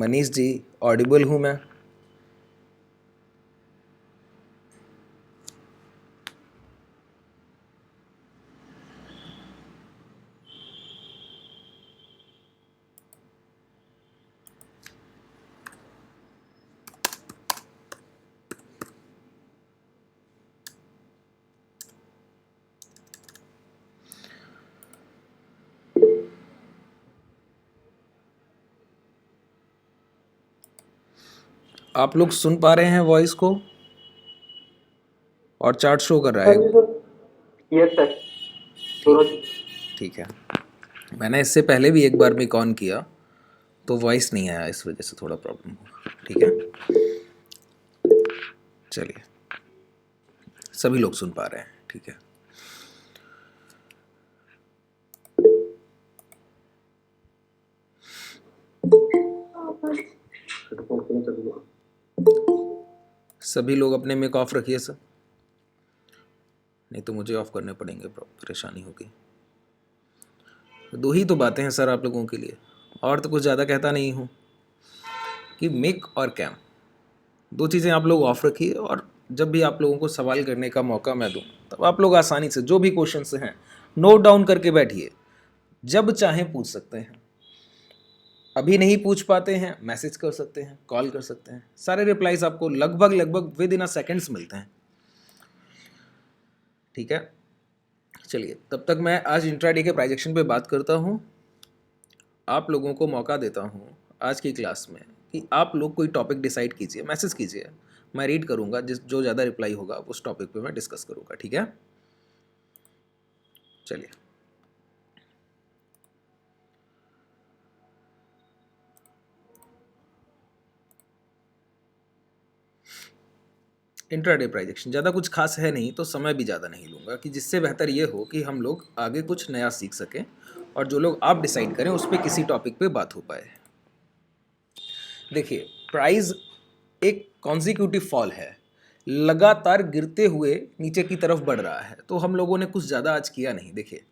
Manish ji, Audible हूँ मैं? आप लोग सुन पा रहे हैं वॉइस को? और चार्ट शो कर रहा हाँ है? जी सर। Yes sir. दोनों। ठीक है। मैंने इससे पहले भी एक बार मिक ऑन किया तो वॉइस नहीं आया, इस वजह से थोड़ा प्रॉब्लम हुआ। ठीक है, चलिए, सभी लोग सुन पा रहे हैं? ठीक है। सभी लोग अपने मिक ऑफ रखिए सर, नहीं तो मुझे ऑफ करने पड़ेंगे, परेशानी होगी। दो ही तो बातें हैं सर आप लोगों के लिए, और तो कुछ ज़्यादा कहता नहीं हूँ कि मिक और कैम दो चीज़ें आप लोग ऑफ रखिए, और जब भी आप लोगों को सवाल करने का मौका मैं दूँ तब आप लोग आसानी से जो भी क्वेश्चन हैं नोट डाउन करके बैठिए, जब चाहें पूछ सकते हैं। अभी नहीं पूछ पाते हैं मैसेज कर सकते हैं, कॉल कर सकते हैं, सारे रिप्लाईज आपको लगभग विद इन अ सेकेंड्स मिलते हैं। ठीक है, चलिए, तब तक मैं आज इंट्राडे के प्राइजेक्शन पे बात करता हूँ। आप लोगों को मौका देता हूँ आज की क्लास में कि आप लोग कोई टॉपिक डिसाइड कीजिए, मैसेज कीजिए, मैं रीड करूँगा, जो ज़्यादा रिप्लाई होगा उस टॉपिक पे मैं डिस्कस करूँगा। ठीक है, चलिए। इंट्राडे प्राइजेक्शन ज़्यादा कुछ खास है नहीं, तो समय भी ज़्यादा नहीं लूँगा, कि जिससे बेहतर ये हो कि हम लोग आगे कुछ नया सीख सकें, और जो लोग आप डिसाइड करें उस पर किसी टॉपिक पे बात हो पाए। देखिए, प्राइस एक कॉन्जिक्यूटिव फॉल है, लगातार गिरते हुए नीचे की तरफ बढ़ रहा है, तो हम लोगों ने कुछ ज़्यादा आज किया नहीं। देखिए,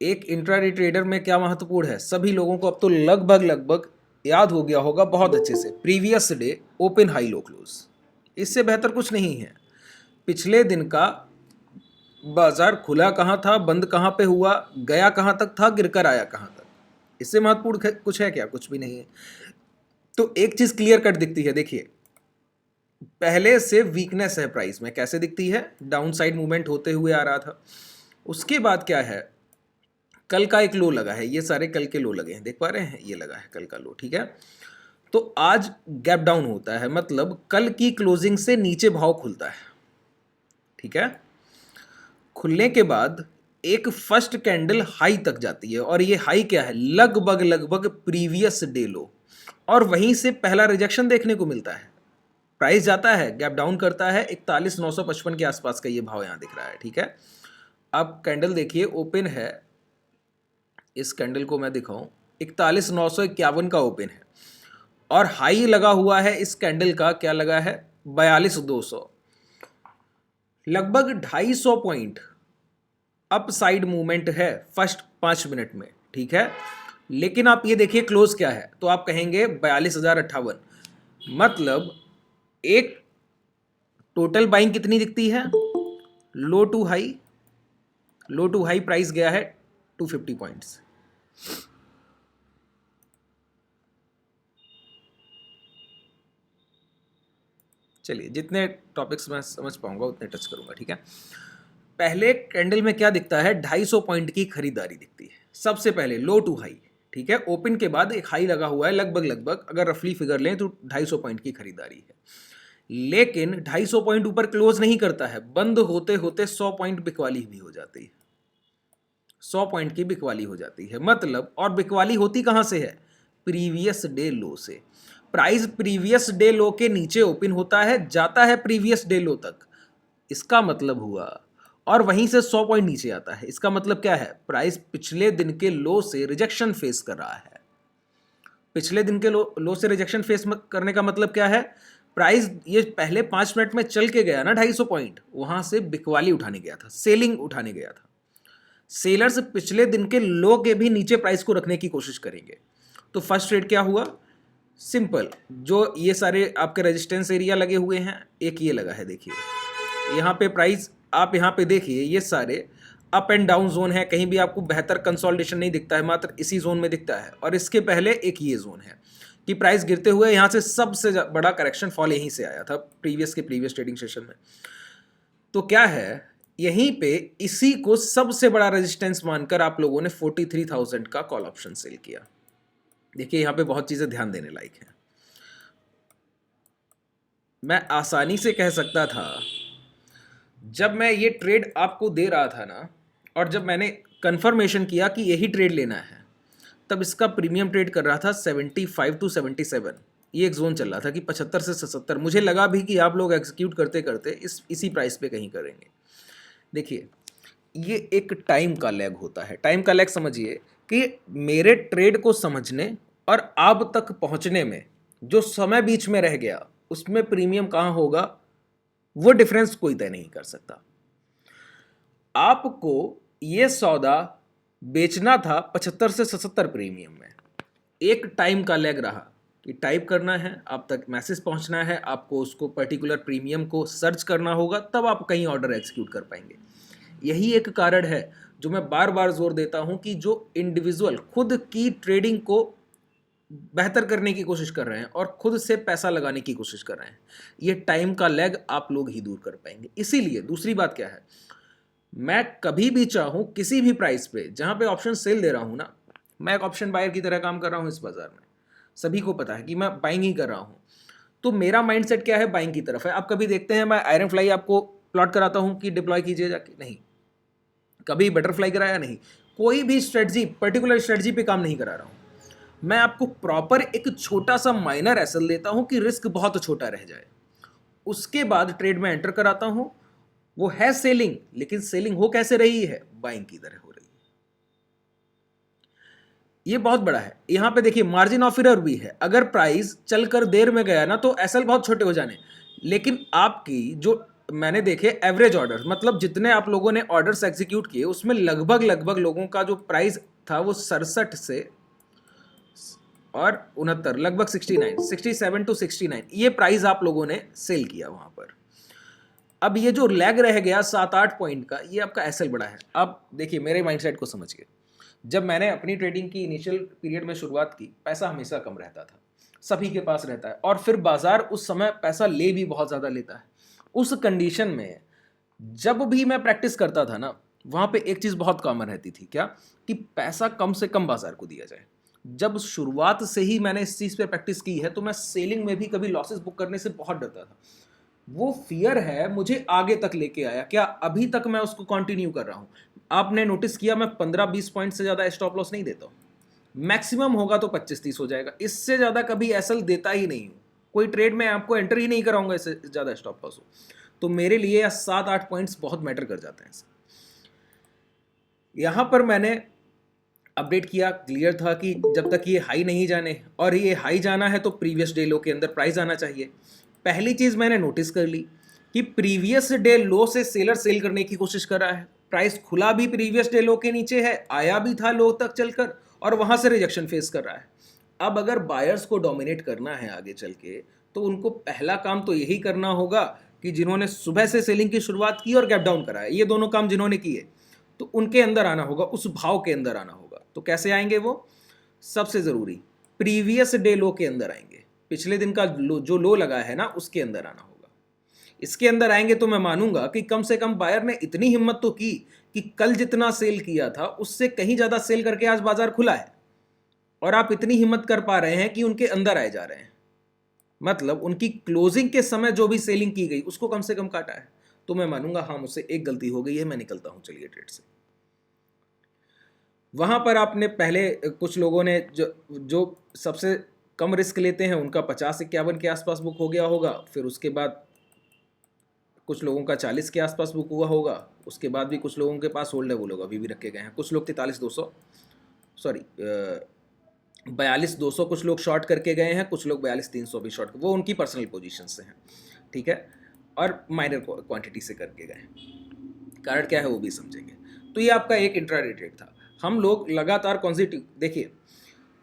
एक इंट्राडे ट्रेडर में क्या महत्वपूर्ण है, सभी लोगों को अब तो लगभग याद हो गया होगा बहुत अच्छे से, previous day open high low close. इससे बेहतर कुछ नहीं है। पिछले दिन का बाजार खुला कहाँ था, बंद कहाँ पे हुआ, गया कहाँ तक था, गिरकर आया कहाँ तक, इससे महत्वपूर्ण कुछ है क्या? कुछ भी नहीं है। तो एक चीज क्लियर कट दिखती है, देखिए, पहले से वीकनेस है प्राइस में। कैसे दिखती है? डाउन साइड मूवमेंट होते हुए आ रहा था, उसके बाद क्या है, कल का एक लो लगा है, ये सारे कल के लो लगे हैं, देख पा रहे हैं, ये लगा है कल का लो। ठीक है, तो आज गैप डाउन होता है, मतलब कल की क्लोजिंग से नीचे भाव खुलता है। ठीक है, खुलने के बाद एक फर्स्ट कैंडल हाई तक जाती है, और ये हाई क्या है, लगभग प्रीवियस डे लो, और वहीं से पहला रिजेक्शन देखने को मिलता है। प्राइस जाता है, गैप डाउन करता है, 41,955 के आसपास का ये भाव यहां दिख रहा है। ठीक है, अब कैंडल देखिए, ओपन है, इस कैंडल को मैं दिखाऊं, 41,951 का ओपन है, और हाई लगा हुआ है इस कैंडल का, क्या लगा है, 42,200, लगभग 250 पॉइंट अप साइड मूवमेंट है फर्स्ट 5 मिनट में। ठीक है, लेकिन आप ये देखिए क्लोज क्या है, तो आप कहेंगे 42,058, मतलब एक टोटल बाइंग कितनी दिखती है, low to high, low to high price गया है 250 पॉइंट्स। चलिए, जितने टॉपिक्स मैं समझ पाऊंगा उतने टच करूंगा। ठीक है, पहले कैंडल में क्या दिखता है, 250 पॉइंट की खरीदारी दिखती है सबसे पहले, लो टू हाई। ठीक है, ओपन के बाद एक हाई लगा हुआ है, लगभग अगर रफली फिगर लें तो 250 पॉइंट की खरीदारी है, लेकिन 250 पॉइंट ऊपर क्लोज नहीं करता है, बंद होते होते 100 पॉइंट बिकवाली भी हो जाती है, 100 पॉइंट की बिकवाली हो जाती है, मतलब, और बिकवाली होती कहां से है, प्रीवियस डे लो से। प्राइस प्रीवियस डे लो के नीचे ओपन होता है, जाता है प्रीवियस डे लो तक, इसका मतलब हुआ, और वहीं से 100 पॉइंट नीचे आता है, इसका मतलब क्या है, प्राइस पिछले दिन के लो से रिजेक्शन फेस कर रहा है। पिछले दिन के लो से रिजेक्शन फेस करने का मतलब क्या है, प्राइस ये पहले 5 मिनट में चल के गया ना 250 पॉइंट, वहां से बिकवाली उठाने गया था, सेलिंग उठाने गया था। सेलर्स पिछले दिन के लो के भी नीचे प्राइस को रखने की कोशिश करेंगे। तो फर्स्ट ट्रेड क्या हुआ, सिंपल, जो ये सारे आपके रेजिस्टेंस एरिया लगे हुए हैं, एक ये लगा है, देखिए यहाँ पे प्राइस, आप यहाँ पे देखिए ये सारे अप एंड डाउन जोन है, कहीं भी आपको बेहतर कंसोलिडेशन नहीं दिखता है, मात्र इसी जोन में दिखता है। और इसके पहले एक ये जोन है कि प्राइस गिरते हुए यहाँ से सबसे बड़ा करेक्शन फॉल यहीं से आया था प्रीवियस ट्रेडिंग सेशन में। तो क्या है, यहीं पे इसी को सबसे बड़ा रेजिस्टेंस मानकर आप लोगों ने 43,000 का कॉल ऑप्शन सेल किया। देखिए यहाँ पे बहुत चीजें ध्यान देने लायक है। मैं आसानी से कह सकता था, जब मैं ये ट्रेड आपको दे रहा था ना, और जब मैंने कंफर्मेशन किया कि यही ट्रेड लेना है, तब इसका प्रीमियम ट्रेड कर रहा था 75 टू 77। ये एक जोन चल रहा था कि 75 से 77। मुझे लगा भी कि आप लोग एग्जीक्यूट करते करते इसी प्राइस पे कहीं करेंगे। देखिए ये एक टाइम का लैग होता है। टाइम का लैग समझिए कि मेरे ट्रेड को समझने और आप तक पहुंचने में जो समय बीच में रह गया, उसमें प्रीमियम कहाँ होगा वो डिफरेंस कोई तय नहीं कर सकता। आपको ये सौदा बेचना था 75 से 77 प्रीमियम में, एक टाइम का लैग रहा कि टाइप करना है, आप तक मैसेज पहुंचना है, आपको उसको पर्टिकुलर प्रीमियम को सर्च करना होगा, तब आप कहीं ऑर्डर एग्जीक्यूट कर पाएंगे। यही एक कारण है जो मैं बार बार जोर देता हूं कि जो इंडिविजुअल खुद की ट्रेडिंग को बेहतर करने की कोशिश कर रहे हैं और खुद से पैसा लगाने की कोशिश कर रहे हैं, ये टाइम का लैग आप लोग ही दूर कर पाएंगे। इसीलिए दूसरी बात क्या है, मैं कभी भी चाहूं किसी भी प्राइस पे जहां पे ऑप्शन सेल दे रहा हूं ना, मैं एक ऑप्शन बायर की तरह काम कर रहा हूं इस बाजार में, सभी को पता है कि मैं बाइंग ही कर रहा हूं। तो मेरा माइंडसेट क्या है, बाइंग की तरफ है। आप कभी देखते हैं मैं आयरन फ्लाई आपको प्लॉट कराता हूं कि डिप्लॉय कीजिए जाके, नहीं। कभी बटरफ्लाई कराया, नहीं। कोई भी स्ट्रेटजी पर्टिकुलर स्ट्रेटजी पे काम नहीं करा रहा हूं। मैं आपको प्रॉपर एक छोटा सा माइनर एसएल देता हूं कि रिस्क बहुत छोटा रह जाए, उसके बाद ट्रेड में एंटर कराता हूं। वो है सेलिंग, लेकिन सेलिंग हो कैसे रही है, बाइंग की तरह हो रही है। ये बहुत बड़ा है। यहां पे देखिए मार्जिन ऑफ एरर भी है। अगर प्राइस चलकर देर में गया ना तो एसएल बहुत छोटे हो जाने, लेकिन आपकी जो मैंने देखे एवरेज ऑर्डर, मतलब जितने आप लोगों ने ऑर्डर्स एग्जीक्यूट किए, उसमें लगभग लोगों का जो प्राइस था वो 67 से और 69, लगभग 67 टू 69, ये प्राइस आप लोगों ने सेल किया वहां पर। अब ये जो लैग रह गया 7-8 पॉइंट का, ये आपका एसएल बड़ा है। अब देखिए मेरे माइंडसेट को समझिए, जब मैंने अपनी ट्रेडिंग की इनिशियल पीरियड में शुरुआत की, पैसा हमेशा कम रहता था, सभी के पास रहता है, और फिर बाजार उस समय पैसा ले भी बहुत ज़्यादा लेता है। उस कंडीशन में जब भी मैं प्रैक्टिस करता था ना, वहाँ पे एक चीज़ बहुत कॉमन रहती थी, क्या कि पैसा कम से कम बाजार को दिया जाए। जब शुरुआत से ही मैंने इस चीज़ पे प्रैक्टिस की है, तो मैं सेलिंग में भी कभी लॉसेस बुक करने से बहुत डरता था। वो फियर है मुझे आगे तक लेके आया, क्या अभी तक मैं उसको कंटिन्यू कर रहा हूँ। आपने नोटिस किया मैं 15-20 पॉइंट से ज़्यादा स्टॉप लॉस नहीं देता हूँ, मैक्सिमम होगा तो 25-30 हो जाएगा, इससे ज़्यादा कभी एसएल देता ही नहीं हूँ। कोई ट्रेड में आपको एंटर ही नहीं कराऊंगा इससे ज़्यादा स्टॉप लॉस हो। तो मेरे लिए 7-8 पॉइंट्स बहुत मैटर कर जाते हैं। यहाँ पर मैंने अपडेट किया, क्लियर था कि जब तक ये हाई नहीं जाने, और ये हाई जाना है तो प्रीवियस डे लो के अंदर प्राइस आना चाहिए। पहली चीज़ मैंने नोटिस कर ली कि प्रीवियस डे लो से सेलर सेल करने की कोशिश कर रहा है। प्राइस खुला भी प्रीवियस डे लो के नीचे है, आया भी था लो तक चलकर, और वहाँ से रिजेक्शन फेस कर रहा है। अब अगर बायर्स को डोमिनेट करना है आगे चल के, तो उनको पहला काम तो यही करना होगा कि जिन्होंने सुबह से सेलिंग की शुरुआत की और गैप डाउन कराया, ये दोनों काम जिन्होंने किए, तो उनके अंदर आना होगा, उस भाव के अंदर आना होगा। तो कैसे आएंगे वो? सबसे ज़रूरी प्रीवियस डे लो के अंदर आएंगे, पिछले दिन का जो लो लगा है ना, उसके अंदर आना होगा। इसके अंदर आएंगे तो मैं मानूंगा कि कम से कम बायर ने इतनी हिम्मत तो की कि कल जितना सेल किया था उससे कहीं ज़्यादा सेल करके आज बाजार खुला है, और आप इतनी हिम्मत कर पा रहे हैं कि उनके अंदर आए जा रहे हैं, मतलब उनकी क्लोजिंग के समय जो भी सेलिंग की गई उसको कम से कम काटा है। तो मैं मानूंगा हाँ मुझसे एक गलती हो गई है, मैं निकलता हूं, चलिए ट्रेड से। वहां पर आपने पहले कुछ लोगों ने जो सबसे कम रिस्क लेते हैं उनका 50-51 के आसपास बुक हो गया होगा, फिर उसके बाद कुछ लोगों का 40 के आसपास बुक हुआ होगा, उसके बाद भी कुछ लोगों के पास होल्ड है, वो लोग अभी भी रखे गए हैं। कुछ लोग 43-200 सॉरी 42-200 कुछ लोग शॉर्ट करके गए हैं, कुछ लोग 42-300 भी शॉर्ट, वो उनकी पर्सनल पोजीशन से हैं, ठीक है, और माइनर क्वांटिटी से करके गए हैं। कारण क्या है वो भी समझेंगे। तो ये आपका एक इंट्राडे ट्रेड था। हम लोग लगातार देखिए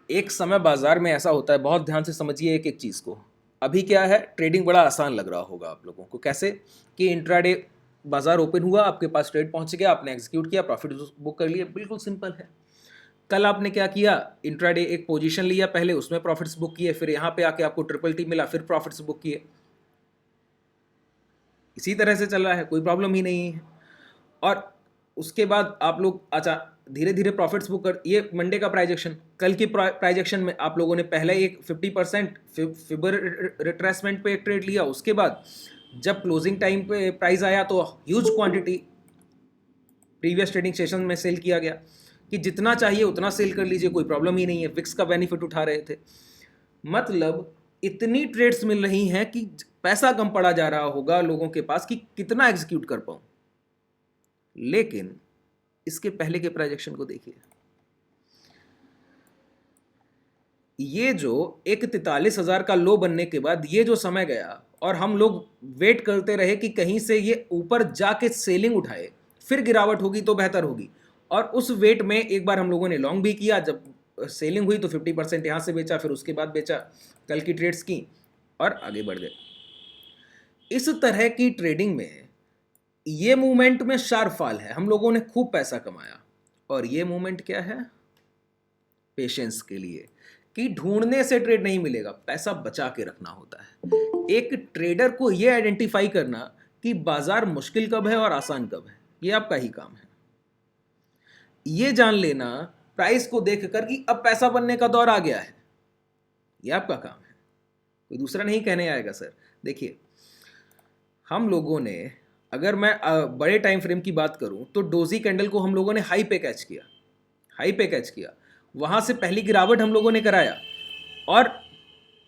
एक समय बाजार में ऐसा होता है, बहुत ध्यान से समझिए एक एक चीज़ को। अभी क्या है, ट्रेडिंग बड़ा आसान लग रहा होगा आप लोगों को। कैसे कि इंट्राडे बाजार ओपन हुआ, आपके पास ट्रेड पहुंच गया, आपने एग्जीक्यूट किया, प्रॉफिट बुक कर लिए, बिल्कुल सिंपल है। कल आपने क्या किया, इंट्राडे एक पोजीशन लिया, पहले उसमें प्रॉफिट्स बुक किए, फिर यहाँ पे आके आपको ट्रिपल टी मिला, फिर प्रॉफिट्स बुक किए। इसी तरह से चल रहा है, कोई प्रॉब्लम ही नहीं है। और उसके बाद आप लोग अच्छा धीरे धीरे प्रॉफिट्स बुक कर, ये मंडे का प्राइजेक्शन, कल की प्राइजेक्शन में आप लोगों ने पहले एक 50% फिबर रिट्रेसमेंट पे एक ट्रेड लिया, उसके बाद जब क्लोजिंग टाइम पे प्राइस आया तो huge quantity previous trading session में सेल किया गया कि जितना चाहिए उतना सेल कर लीजिए, कोई प्रॉब्लम ही नहीं है। विक्स का बेनिफिट उठा रहे थे। मतलब इतनी ट्रेड्स मिल रही हैं कि पैसा कम पड़ा जा रहा होगा लोगों के पास कि कितना एग्जीक्यूट कर पाऊं। लेकिन इसके पहले के प्रोजेक्शन को देखिए, ये जो एक 43,000 का लो बनने के बाद ये जो समय गया और हम लोग वेट करते रहे कि कहीं से ये ऊपर जाके सेलिंग उठाए, फिर गिरावट होगी तो बेहतर होगी। और उस वेट में एक बार हम लोगों ने लॉन्ग भी किया, जब सेलिंग हुई तो 50% यहाँ से बेचा, फिर उसके बाद बेचा, कल की ट्रेड्स की और आगे बढ़ गए। इस तरह की ट्रेडिंग में ये मूवमेंट में शार्प फॉल है, हम लोगों ने खूब पैसा कमाया। और ये मूवमेंट क्या है, पेशेंस के लिए, कि ढूंढने से ट्रेड नहीं मिलेगा, पैसा बचा के रखना होता है। एक ट्रेडर को ये आइडेंटिफाई करना कि बाजार मुश्किल कब है और आसान कब है, ये आपका ही काम है। ये जान लेना प्राइस को देखकर कि अब पैसा बनने का दौर आ गया है, ये आपका काम है, कोई दूसरा नहीं कहने आएगा। सर देखिए, हम लोगों ने, अगर मैं बड़े टाइम फ्रेम की बात करूं तो डोजी कैंडल को हम लोगों ने हाई पे कैच किया, हाई पे कैच किया, वहां से पहली गिरावट हम लोगों ने कराया। और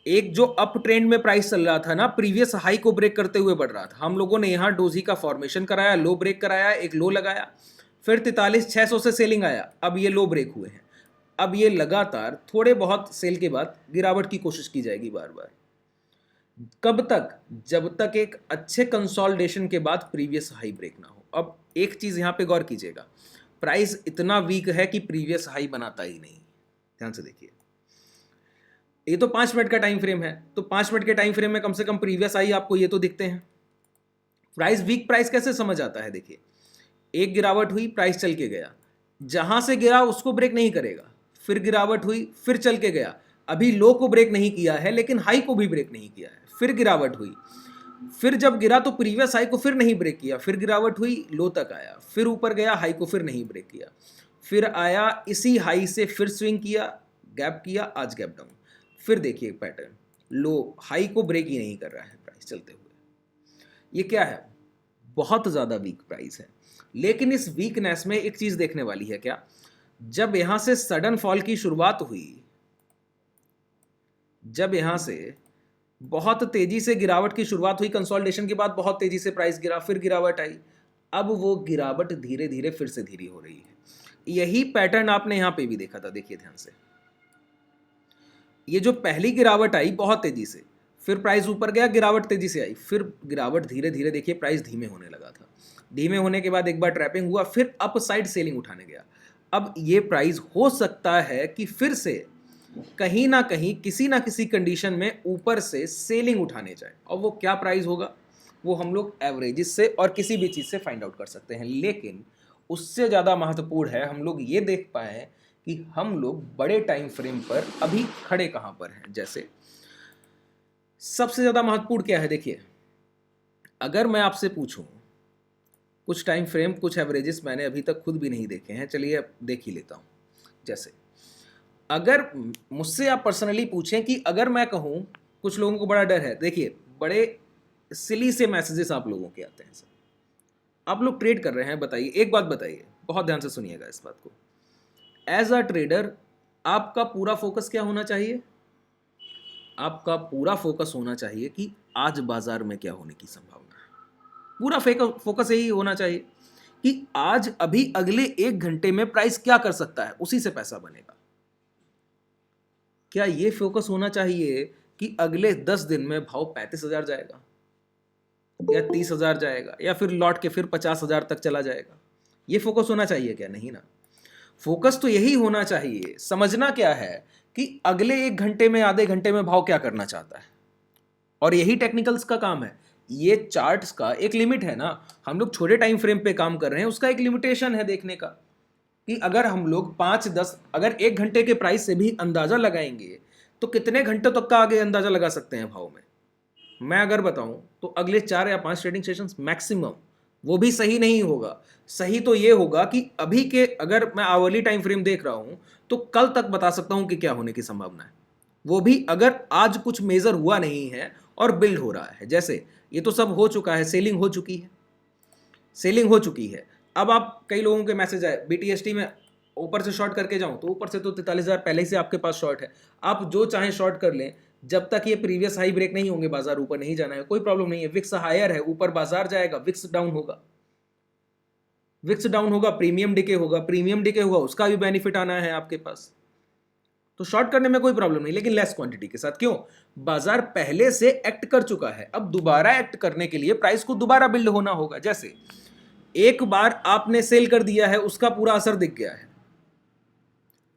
एक जो अप ट्रेंड में प्राइस चल रहा था ना, प्रीवियस हाई को ब्रेक करते हुए बढ़ रहा था, हम लोगों ने यहाँ डोजी का फॉर्मेशन कराया, लो ब्रेक कराया, एक लो लगाया, फिर 43,600 से सेलिंग आया, अब ये लो ब्रेक हुए हैं। अब ये लगातार थोड़े बहुत सेल के बाद गिरावट की कोशिश की जाएगी बार बार। कब तक, जब तक एक अच्छे कंसोलिडेशन के बाद प्रीवियस हाई ब्रेक ना हो। अब एक चीज यहां पे गौर कीजिएगा, प्राइस इतना वीक है कि प्रीवियस हाई बनाता ही नहीं। ध्यान से देखिए, ये तो 5 मिनट का टाइम फ्रेम है, तो 5 मिनट के टाइम फ्रेम में कम से कम प्रीवियस हाई आपको ये तो दिखते हैं। प्राइस वीक प्राइस कैसे समझ आता है, देखिए, एक गिरावट हुई, प्राइस चल के गया, जहां से गिरा उसको ब्रेक नहीं करेगा, फिर गिरावट हुई, फिर चल के गया, अभी लो को ब्रेक नहीं किया है लेकिन हाई को भी ब्रेक नहीं किया है, फिर गिरावट हुई, फिर जब गिरा तो प्रीवियस हाई को फिर नहीं ब्रेक किया, फिर गिरावट हुई, लो तक आया, फिर ऊपर गया, हाई को फिर नहीं ब्रेक किया, फिर आया इसी हाई से फिर स्विंग किया, गैप किया, आज गैप डाउन, फिर देखिए पैटर्न, लो हाई को ब्रेक ही नहीं कर रहा है प्राइस चलते हुए। ये क्या है, बहुत ज़्यादा वीक प्राइस है। लेकिन इस वीकनेस में एक चीज़ देखने वाली है क्या, जब यहां से सडन फॉल की शुरुआत हुई, जब यहां से बहुत तेजी से गिरावट की शुरुआत हुई, कंसोलिडेशन के बाद बहुत तेजी से प्राइस गिरा, फिर गिरावट आई, अब वो गिरावट धीरे धीरे फिर से धीरे हो रही है। यही पैटर्न आपने यहां पे भी देखा था, देखिए ध्यान से, ये जो पहली गिरावट आई बहुत तेजी से, फिर प्राइस ऊपर गया, गिरावट तेजी से आई, फिर गिरावट धीरे धीरे, देखिए प्राइस धीमे होने लगा था, धीमे होने के बाद एक बार ट्रैपिंग हुआ, फिर अप साइड सेलिंग उठाने गया। अब ये प्राइस हो सकता है कि फिर से कहीं ना कहीं किसी ना किसी कंडीशन में ऊपर से सेलिंग उठाने जाए, और वो क्या प्राइस होगा वो हम लोग एवरेजेस से और किसी भी चीज़ से फाइंड आउट कर सकते हैं। लेकिन उससे ज़्यादा महत्वपूर्ण है हम लोग ये देख पाए कि हम लोग बड़े टाइम फ्रेम पर अभी खड़े कहाँ पर हैं। जैसे सबसे ज़्यादा महत्वपूर्ण क्या है, देखिए, अगर मैं आपसे पूछूं, कुछ टाइम फ्रेम, कुछ एवरेजेस मैंने अभी तक खुद भी नहीं देखे हैं, चलिए अब देख ही लेता हूँ। जैसे अगर मुझसे आप पर्सनली पूछें कि अगर मैं कहूँ, कुछ लोगों को बड़ा डर है, देखिए बड़े सिली से मैसेजेस आप लोगों के आते हैं। सर आप लोग ट्रेड कर रहे हैं, बताइए एक बात, बताइए, बहुत ध्यान से सुनिएगा इस बात को। एज अ ट्रेडर आपका पूरा फोकस क्या होना चाहिए, आपका पूरा फोकस होना चाहिए कि आज बाजार में क्या होने की संभावना है। पूरा फोकस यही होना चाहिए कि आज अभी अगले 1 घंटे में प्राइस क्या कर सकता है, उसी से पैसा बनेगा। क्या ये फोकस होना चाहिए कि अगले 10 दिन में भाव 35,000 जाएगा या 30,000 जाएगा या फिर लौट के फिर 50,000 तक चला जाएगा? ये फोकस होना चाहिए क्या? नहीं ना। फोकस तो यही होना चाहिए, समझना क्या है कि अगले 1 घंटे में, आधे घंटे में भाव क्या करना चाहता है। और यही टेक्निकल्स का काम है। ये चार्ट्स का एक लिमिट है ना, हम लोग छोटे टाइम फ्रेम पे काम कर रहे हैं, उसका एक लिमिटेशन है देखने का, कि अगर हम लोग 5-10, अगर 1 घंटे के प्राइस से भी अंदाजा लगाएंगे तो कितने घंटों तक का आगे अंदाजा लगा सकते हैं भाव में। मैं अगर बताऊं तो अगले 4 या 5 ट्रेडिंग सेशंस मैक्सिमम, वो भी सही नहीं होगा। सही तो ये होगा कि अभी के, अगर मैं आवरली टाइम फ्रेम देख रहा हूं तो कल तक बता सकता हूं कि क्या होने की संभावना है, वो भी अगर आज कुछ मेजर हुआ नहीं है और बिल्ड हो रहा है। जैसे ये तो सब हो चुका है, सेलिंग हो चुकी है, सेलिंग हो चुकी है। अब आप, कई लोगों के मैसेज आए BTST में ऊपर से शॉर्ट करके जाऊं, तो ऊपर से तो 43,000 पहले से आपके पास शॉर्ट है, आप जो चाहें शॉर्ट कर लें। जब तक ये प्रीवियस हाई ब्रेक नहीं होंगे, बाजार ऊपर नहीं जाना है, कोई प्रॉब्लम नहीं है। विक्स हायर है, ऊपर बाजार जाएगा, विक्स डाउन होगा, विक्स डाउन होगा, प्रीमियम डिके होगा, प्रीमियम डिके होगा, उसका भी बेनिफिट आना है आपके पास। तो शॉर्ट करने में कोई प्रॉब्लम नहीं, लेकिन लेस क्वांटिटी के साथ। क्यों? बाजार पहले से एक्ट कर चुका है, अब दोबारा एक्ट करने के लिए प्राइस को दोबारा बिल्ड होना होगा। जैसे एक बार आपने सेल कर दिया है, उसका पूरा असर दिख गया है,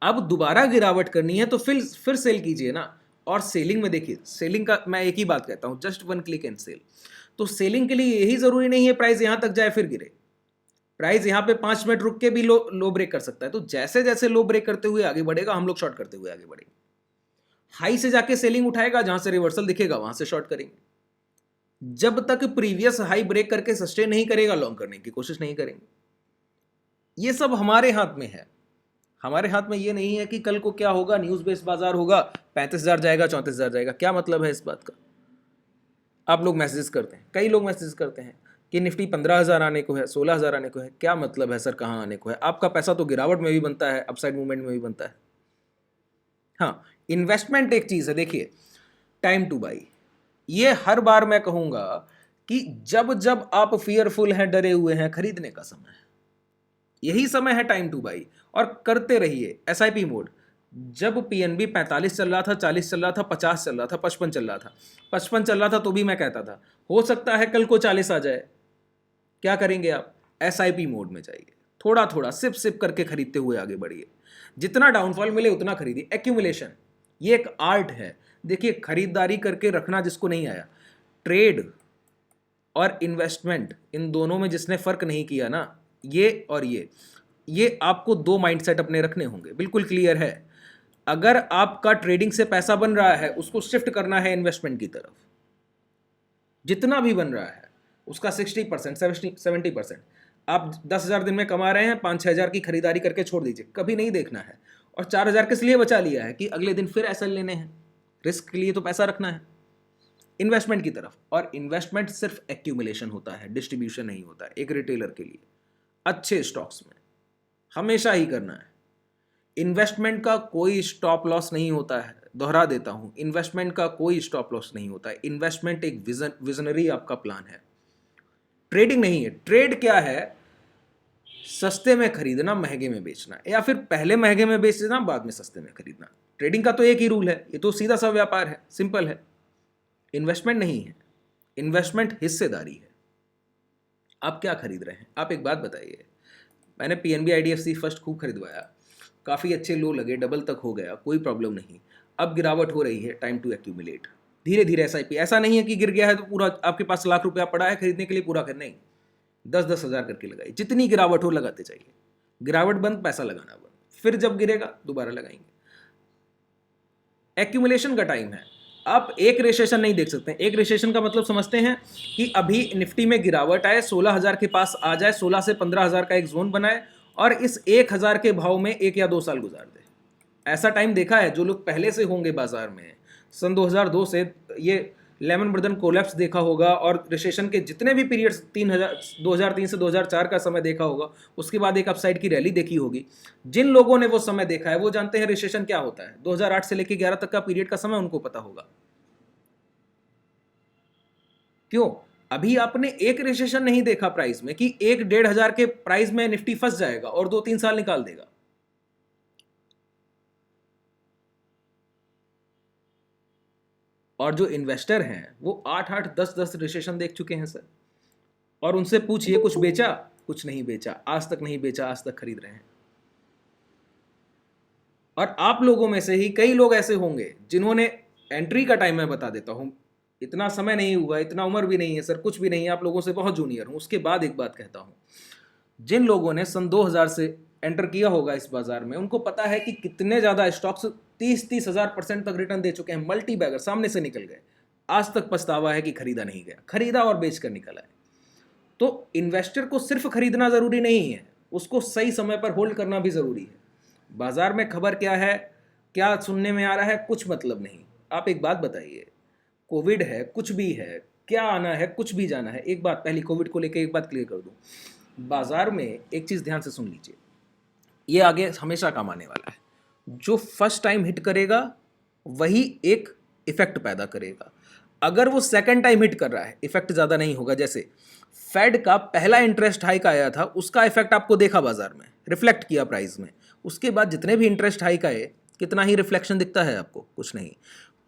अब दोबारा गिरावट करनी है तो फिर सेल कीजिए ना। और सेलिंग में देखिए, सेलिंग का मैं एक ही बात कहता हूं, जस्ट 1 क्लिक एंड सेल। तो सेलिंग के लिए यही जरूरी नहीं है प्राइस यहां तक जाए फिर गिरे, प्राइस यहां पे 5 मिनट रुक के भी लो ब्रेक कर सकता है। तो जैसे जैसे लो ब्रेक करते हुए आगे बढ़ेगा, हम लोग शॉर्ट करते हुए आगे बढ़ेंगे। हाई से जाके सेलिंग उठाएगा, जहां से रिवर्सल दिखेगा वहां से शॉर्ट करेंगे। जब तक प्रीवियस हाई ब्रेक करके सस्टेन नहीं करेगा, लॉन्ग करने की कोशिश नहीं करेंगे। ये सब हमारे हाथ में है। हमारे हाथ में ये नहीं है कि कल को क्या होगा, न्यूज बेस्ड बाजार होगा, 35,000 जाएगा, 34,000 जाएगा। क्या मतलब है इस बात का? आप लोग मैसेजेस करते हैं, कई लोग मैसेजेस करते हैं कि निफ्टी 15,000 आने को है, 16,000 आने को है। क्या मतलब है सर, कहाँ आने को है? आपका पैसा तो गिरावट में भी बनता है, अपसाइड मूवमेंट में भी बनता है। हाँ, इन्वेस्टमेंट एक चीज है। देखिए, टाइम टू बाई, ये हर बार मैं कहूंगा कि जब जब आप फियरफुल हैं, डरे हुए हैं, खरीदने का समय है, यही समय है टाइम टू बाई। और करते रहिए SIP मोड। जब PNB 45 चल रहा था, 40 चल रहा था, 50 चल रहा था, 55 चल रहा था, 55 चल रहा था, तो भी मैं कहता था हो सकता है कल को 40 आ जाए। क्या करेंगे आप? SIP मोड में जाइए, थोड़ा थोड़ा सिप सिप करके खरीदते हुए आगे बढ़िए। जितना डाउनफॉल मिले उतना खरीदिए। एक्यूमुलेशन ये एक आर्ट है। देखिए, खरीदारी करके रखना जिसको नहीं आया, ट्रेड और इन्वेस्टमेंट, इन दोनों में जिसने फर्क नहीं किया ना, ये और ये आपको 2 माइंडसेट अपने रखने होंगे। बिल्कुल क्लियर है। अगर आपका ट्रेडिंग से पैसा बन रहा है, उसको शिफ्ट करना है इन्वेस्टमेंट की तरफ। जितना भी बन रहा है उसका 60%, 70%। आप 10,000 दिन में कमा रहे हैं, 5-6 हज़ार की खरीदारी करके छोड़ दीजिए, कभी नहीं देखना है। और 4,000 किस लिए बचा लिया है? कि अगले दिन फिर ऐसा लेने हैं, रिस्क के लिए तो पैसा रखना है इन्वेस्टमेंट की तरफ। और इन्वेस्टमेंट सिर्फ एक्यूमुलेशन होता है, डिस्ट्रीब्यूशन नहीं होता है। एक रिटेलर के लिए अच्छे स्टॉक्स में हमेशा ही करना है। इन्वेस्टमेंट का कोई स्टॉप लॉस नहीं होता है। दोहरा देता हूं, इन्वेस्टमेंट का कोई स्टॉप लॉस नहीं होता है। इन्वेस्टमेंट एक विजनरी आपका प्लान है, ट्रेडिंग नहीं है। ट्रेड क्या है? सस्ते में खरीदना, महंगे में बेचना, या फिर पहले महंगे में बेचना, बाद में सस्ते में खरीदना। ट्रेडिंग का तो एक ही रूल है, ये तो सीधा सा व्यापार है, सिंपल है। इन्वेस्टमेंट नहीं है, इन्वेस्टमेंट हिस्सेदारी है। आप क्या खरीद रहे हैं? आप एक बात बताइए। मैंने PNB IDFC फर्स्ट खूब खरीदवाया, काफ़ी अच्छे लो लगे, डबल तक हो गया, कोई प्रॉब्लम नहीं। अब गिरावट हो रही है, टाइम टू एक्यूमुलेट। धीरे धीरे SIP, ऐसा नहीं है कि गिर गया है तो पूरा आपके पास लाख रुपया पड़ा है खरीदने के लिए, पूरा कर नहीं, 10-10 हज़ार करके लगाइए। जितनी गिरावट हो लगाते चाहिए। गिरावट बंद, पैसा लगाना बंद, फिर जब गिरेगा दोबारा लगाएंगे। एक्यूमुलेशन का टाइम है। आप एक रेसेशन नहीं देख सकते। एक रेसेशन का मतलब समझते हैं कि अभी निफ्टी में गिरावट आए, 16,000 के पास आ जाए, 16 से 15,000 का एक जोन बनाए और इस 1,000 के भाव में 1 या 2 साल गुजार दे। ऐसा टाइम देखा है जो लोग पहले से होंगे बाजार में, सन 2002 से ये लेमन ब्रदर कोलैप्स देखा होगा और रिसेशन के जितने भी पीरियड्स 2003 से 2004 का समय देखा होगा, उसके बाद एक अपसाइड की रैली देखी होगी। जिन लोगों ने वो समय देखा है वो जानते हैं रिसेशन क्या होता है। 2008 से लेकर 11 तक का पीरियड का समय उनको पता होगा। क्यों? अभी आपने एक रिसेशन नहीं देखा प्राइस में कि 1-1.5 हज़ार के प्राइस में निफ्टी फंस जाएगा और 2-3 साल निकाल देगा। और जो इन्वेस्टर हैं वो 8-8, 10-10 रिसेशन देख चुके हैं सर। और उनसे पूछिए कुछ बेचा? कुछ नहीं बेचा, आज तक नहीं बेचा, आज तक खरीद रहे हैं। और आप लोगों में से ही कई लोग ऐसे होंगे जिन्होंने, एंट्री का टाइम मैं बता देता हूँ, इतना समय नहीं हुआ, इतना उम्र भी नहीं है सर, कुछ भी नहीं है, आप लोगों से बहुत जूनियर हूँ। उसके बाद एक बात कहता हूँ, जिन लोगों ने सन 2000 से एंटर किया होगा इस बाजार में, उनको पता है कि कितने ज़्यादा स्टॉक्स 30-30,000% तक रिटर्न दे चुके हैं। मल्टी बैगर सामने से निकल गए, आज तक पछतावा है कि खरीदा नहीं गया, खरीदा और बेच कर निकल आए। तो इन्वेस्टर को सिर्फ खरीदना ज़रूरी नहीं है, उसको सही समय पर होल्ड करना भी ज़रूरी है। बाजार में खबर क्या है, क्या सुनने में आ रहा है, कुछ मतलब नहीं। आप एक बात बताइए, कोविड है, कुछ भी है, क्या आना है, कुछ भी जाना है। एक बात पहली कोविड को लेकर एक बात क्लियर कर दूं, बाजार में एक चीज़ ध्यान से सुन लीजिए, ये आगे हमेशा काम आने वाला है। जो फर्स्ट टाइम हिट करेगा वही एक इफेक्ट पैदा करेगा। अगर वो सेकंड टाइम हिट कर रहा है, इफेक्ट ज़्यादा नहीं होगा। जैसे फेड का पहला इंटरेस्ट हाइक आया था, उसका इफेक्ट आपको देखा बाजार में, रिफ्लेक्ट किया प्राइस में। उसके बाद जितने भी इंटरेस्ट हाइक आए, कितना ही रिफ्लेक्शन दिखता है आपको, कुछ नहीं।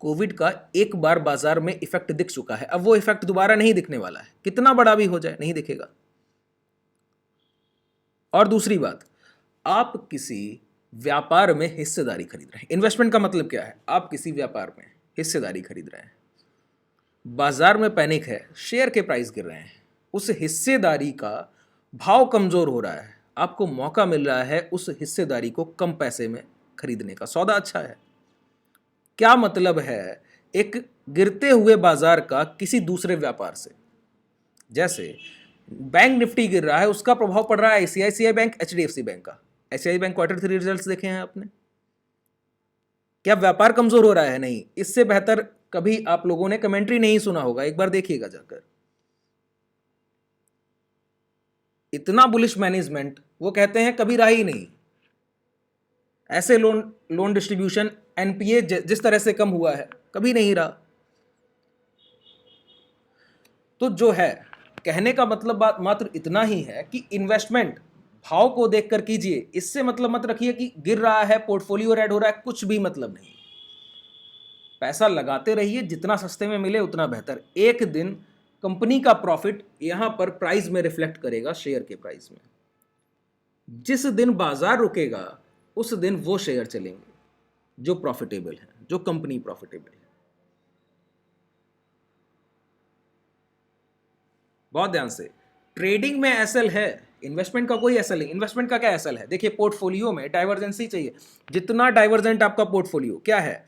कोविड का एक बार बाजार में इफेक्ट दिख चुका है, अब वो इफेक्ट दोबारा नहीं दिखने वाला है, कितना बड़ा भी हो जाए नहीं दिखेगा। और दूसरी बात, आप किसी व्यापार में हिस्सेदारी खरीद रहे हैं। इन्वेस्टमेंट का मतलब क्या है, आप किसी व्यापार में हिस्सेदारी खरीद रहे हैं, बाजार में पैनिक है, शेयर के प्राइस गिर रहे हैं, उस हिस्सेदारी का भाव कमजोर हो रहा है, आपको मौका मिल रहा है उस हिस्सेदारी को कम पैसे में खरीदने का, सौदा अच्छा है। क्या मतलब है एक गिरते हुए बाजार का किसी दूसरे व्यापार से? जैसे बैंक निफ्टी गिर रहा है, उसका प्रभाव पड़ रहा है आईसीआईसीआई बैंक, एचडीएफसी बैंक का। आईसीआई बैंक Q3 रिजल्ट्स देखे हैं आपने? क्या व्यापार कमजोर हो रहा है? नहीं। इससे बेहतर कभी आप लोगों ने कमेंट्री नहीं सुना होगा, एक बार देखिएगा जाकर। इतना बुलिश मैनेजमेंट, वो कहते हैं कभी रहा ही नहीं। ऐसे लोन डिस्ट्रीब्यूशन, एनपीए जिस तरह से कम हुआ है, कभी नहीं रहा। तो जो है, कहने का मतलब बात मात्र इतना ही है कि इन्वेस्टमेंट भाव को देखकर कीजिए। इससे मतलब मत रखिए कि गिर रहा है, पोर्टफोलियो रेड हो रहा है, कुछ भी मतलब नहीं। पैसा लगाते रहिए, जितना सस्ते में मिले उतना बेहतर। एक दिन कंपनी का प्रॉफिट यहां पर प्राइस में रिफ्लेक्ट करेगा, शेयर के प्राइस में। जिस दिन बाजार रुकेगा उस दिन वो शेयर चलेंगे जो प्रॉफिटेबल है, जो कंपनी प्रॉफिटेबल है। बहुत ध्यान से, ट्रेडिंग में एसएल है, इन्वेस्टमेंट का कोई एसएल नहीं। इन्वेस्टमेंट का क्या एसएल है? देखिए, पोर्टफोलियो में डाइवर्जेंसी चाहिए। जितना डाइवर्जेंट आपका पोर्टफोलियो क्या है,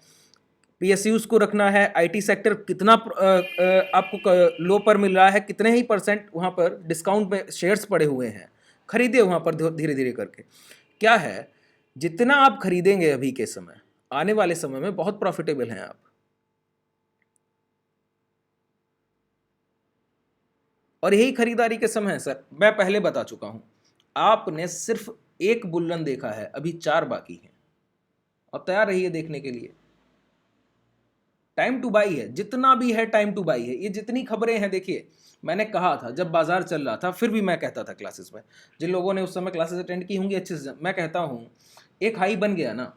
पीएसयूज को रखना है, आईटी सेक्टर कितना आपको लो पर मिल रहा है, कितने ही परसेंट वहां पर डिस्काउंट में शेयर्स पड़े हुए हैं, खरीदिए वहां पर धीरे धीरे करके। क्या है, जितना आप खरीदेंगे अभी के समय, आने वाले समय में बहुत प्रॉफिटेबल हैं आप। और यही खरीदारी के समय है सर, मैं पहले बता चुका हूं। आपने सिर्फ एक बुल्लन देखा है, अभी 4 बाकी हैं, और तैयार रहिए देखने के लिए। टाइम टू बाई है, जितना भी है टाइम टू बाई है। ये जितनी खबरें हैं, देखिए मैंने कहा था जब बाजार चल रहा था, फिर भी मैं कहता था क्लासेस में, जिन लोगों ने उस समय क्लासेस अटेंड की होंगी अच्छे से, मैं कहता हूं एक हाई बन गया ना,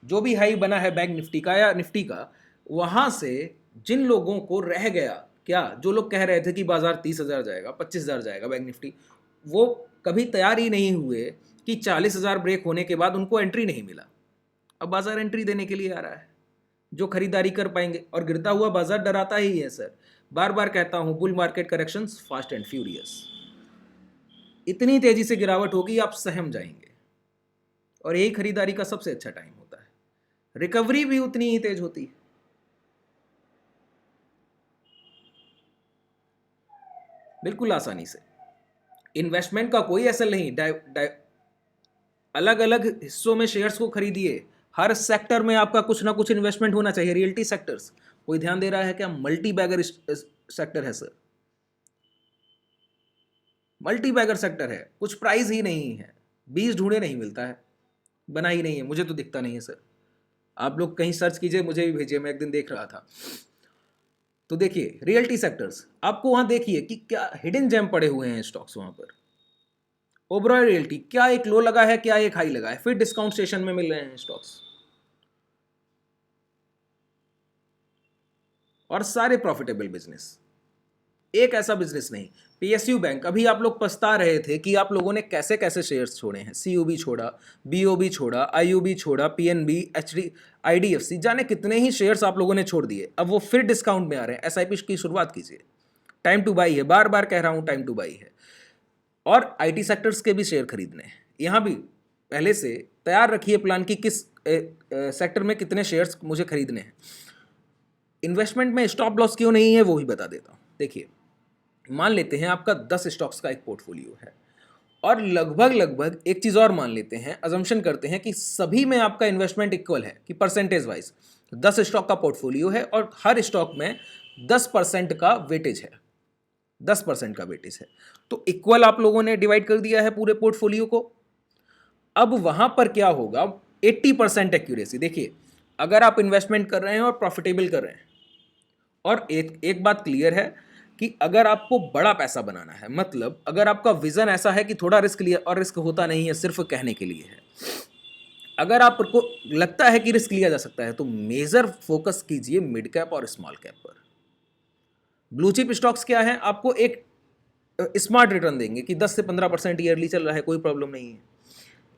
जो भी हाई बना है बैंक निफ्टी का या निफ्टी का, वहां से जिन लोगों को रह गया, क्या जो लोग कह रहे थे कि बाजार 30,000 जाएगा, 25,000 जाएगा बैंक निफ्टी, वो कभी तैयार ही नहीं हुए कि 40,000 ब्रेक होने के बाद उनको एंट्री नहीं मिला। अब बाजार एंट्री देने के लिए आ रहा है, जो खरीदारी कर पाएंगे। और गिरता हुआ बाजार डराता ही है सर, बार बार कहता हूं, bull market corrections fast and furious. इतनी तेजी से गिरावट होगी आप सहम जाएंगे, और यही खरीदारी का सबसे अच्छा टाइम होता है। रिकवरी भी उतनी ही तेज होती है, बिल्कुल आसानी से। इन्वेस्टमेंट का कोई असर नहीं, अलग अलग हिस्सों में शेयर्स को खरीदिए। हर सेक्टर में आपका कुछ ना कुछ इन्वेस्टमेंट होना चाहिए। रियल्टी सेक्टर्स, कोई ध्यान दे रहा है क्या? मल्टी बैगर सेक्टर है सर, मल्टी बैगर सेक्टर है, कुछ प्राइस ही नहीं है, बीज ढूंढे नहीं मिलता है, बना ही नहीं है, मुझे तो दिखता नहीं है सर। आप लोग कहीं सर्च कीजिए, मुझे भी भेजिए, मैं एक दिन देख रहा था। तो देखिए रियल्टी सेक्टर्स, आपको वहां देखिए कि क्या हिडन जेम पड़े हुए हैं स्टॉक्स वहां पर। ओबरॉय रियल्टी, क्या एक लो लगा है, क्या एक हाई लगा है, फिर डिस्काउंट सेशन में मिल रहे हैं स्टॉक्स, और सारे प्रॉफिटेबल बिजनेस। एक ऐसा बिजनेस नहीं। पीएसयू बैंक, अभी आप लोग पछता रहे थे कि आप लोगों ने कैसे कैसे शेयर्स छोड़े हैं। सीयूबी छोड़ा, बीओबी छोड़ा, आईयूबी छोड़ा, पीएनबी, एचडी, आईडीएफसी, जाने कितने ही शेयर्स आप लोगों ने छोड़ दिए। अब वो फिर डिस्काउंट में आ रहे हैं। एसआईपी की शुरुआत कीजिए, टाइम टू बाई है, बार बार कह रहा हूं टाइम टू बाई है। और आईटी सेक्टर्स के भी शेयर खरीदने हैं। यहाँ भी पहले से तैयार रखिए प्लान कि किस सेक्टर में कितने शेयर्स मुझे खरीदने हैं। इन्वेस्टमेंट में स्टॉप लॉस क्यों नहीं है वो भी बता देता हूँ। देखिए, मान लेते हैं आपका 10 स्टॉक्स का एक पोर्टफोलियो है और लगभग लगभग एक चीज़ और मान लेते हैं, अजम्पशन करते हैं कि सभी में आपका इन्वेस्टमेंट इक्वल है कि परसेंटेज वाइज 10 स्टॉक का पोर्टफोलियो है और हर स्टॉक में 10% का वेटेज है, 10% का वेटेज है। तो इक्वल आप लोगों ने डिवाइड कर दिया है पूरे पोर्टफोलियो को। अब वहां पर क्या होगा, 80% एक्यूरेसी। देखिए, अगर आप इन्वेस्टमेंट कर रहे हैं और प्रॉफिटेबल कर रहे हैं, और एक बात क्लियर है कि अगर आपको बड़ा पैसा बनाना है, मतलब अगर आपका विजन ऐसा है कि थोड़ा रिस्क लिया, और रिस्क होता नहीं है, सिर्फ कहने के लिए है, अगर आपको लगता है कि रिस्क लिया जा सकता है तो मेजर फोकस कीजिए मिड कैप और स्मॉल कैप पर। ब्लू चिप स्टॉक्स क्या है, आपको एक स्मार्ट रिटर्न देंगे कि 10 से 15% ईयरली चल रहा है, कोई प्रॉब्लम नहीं है।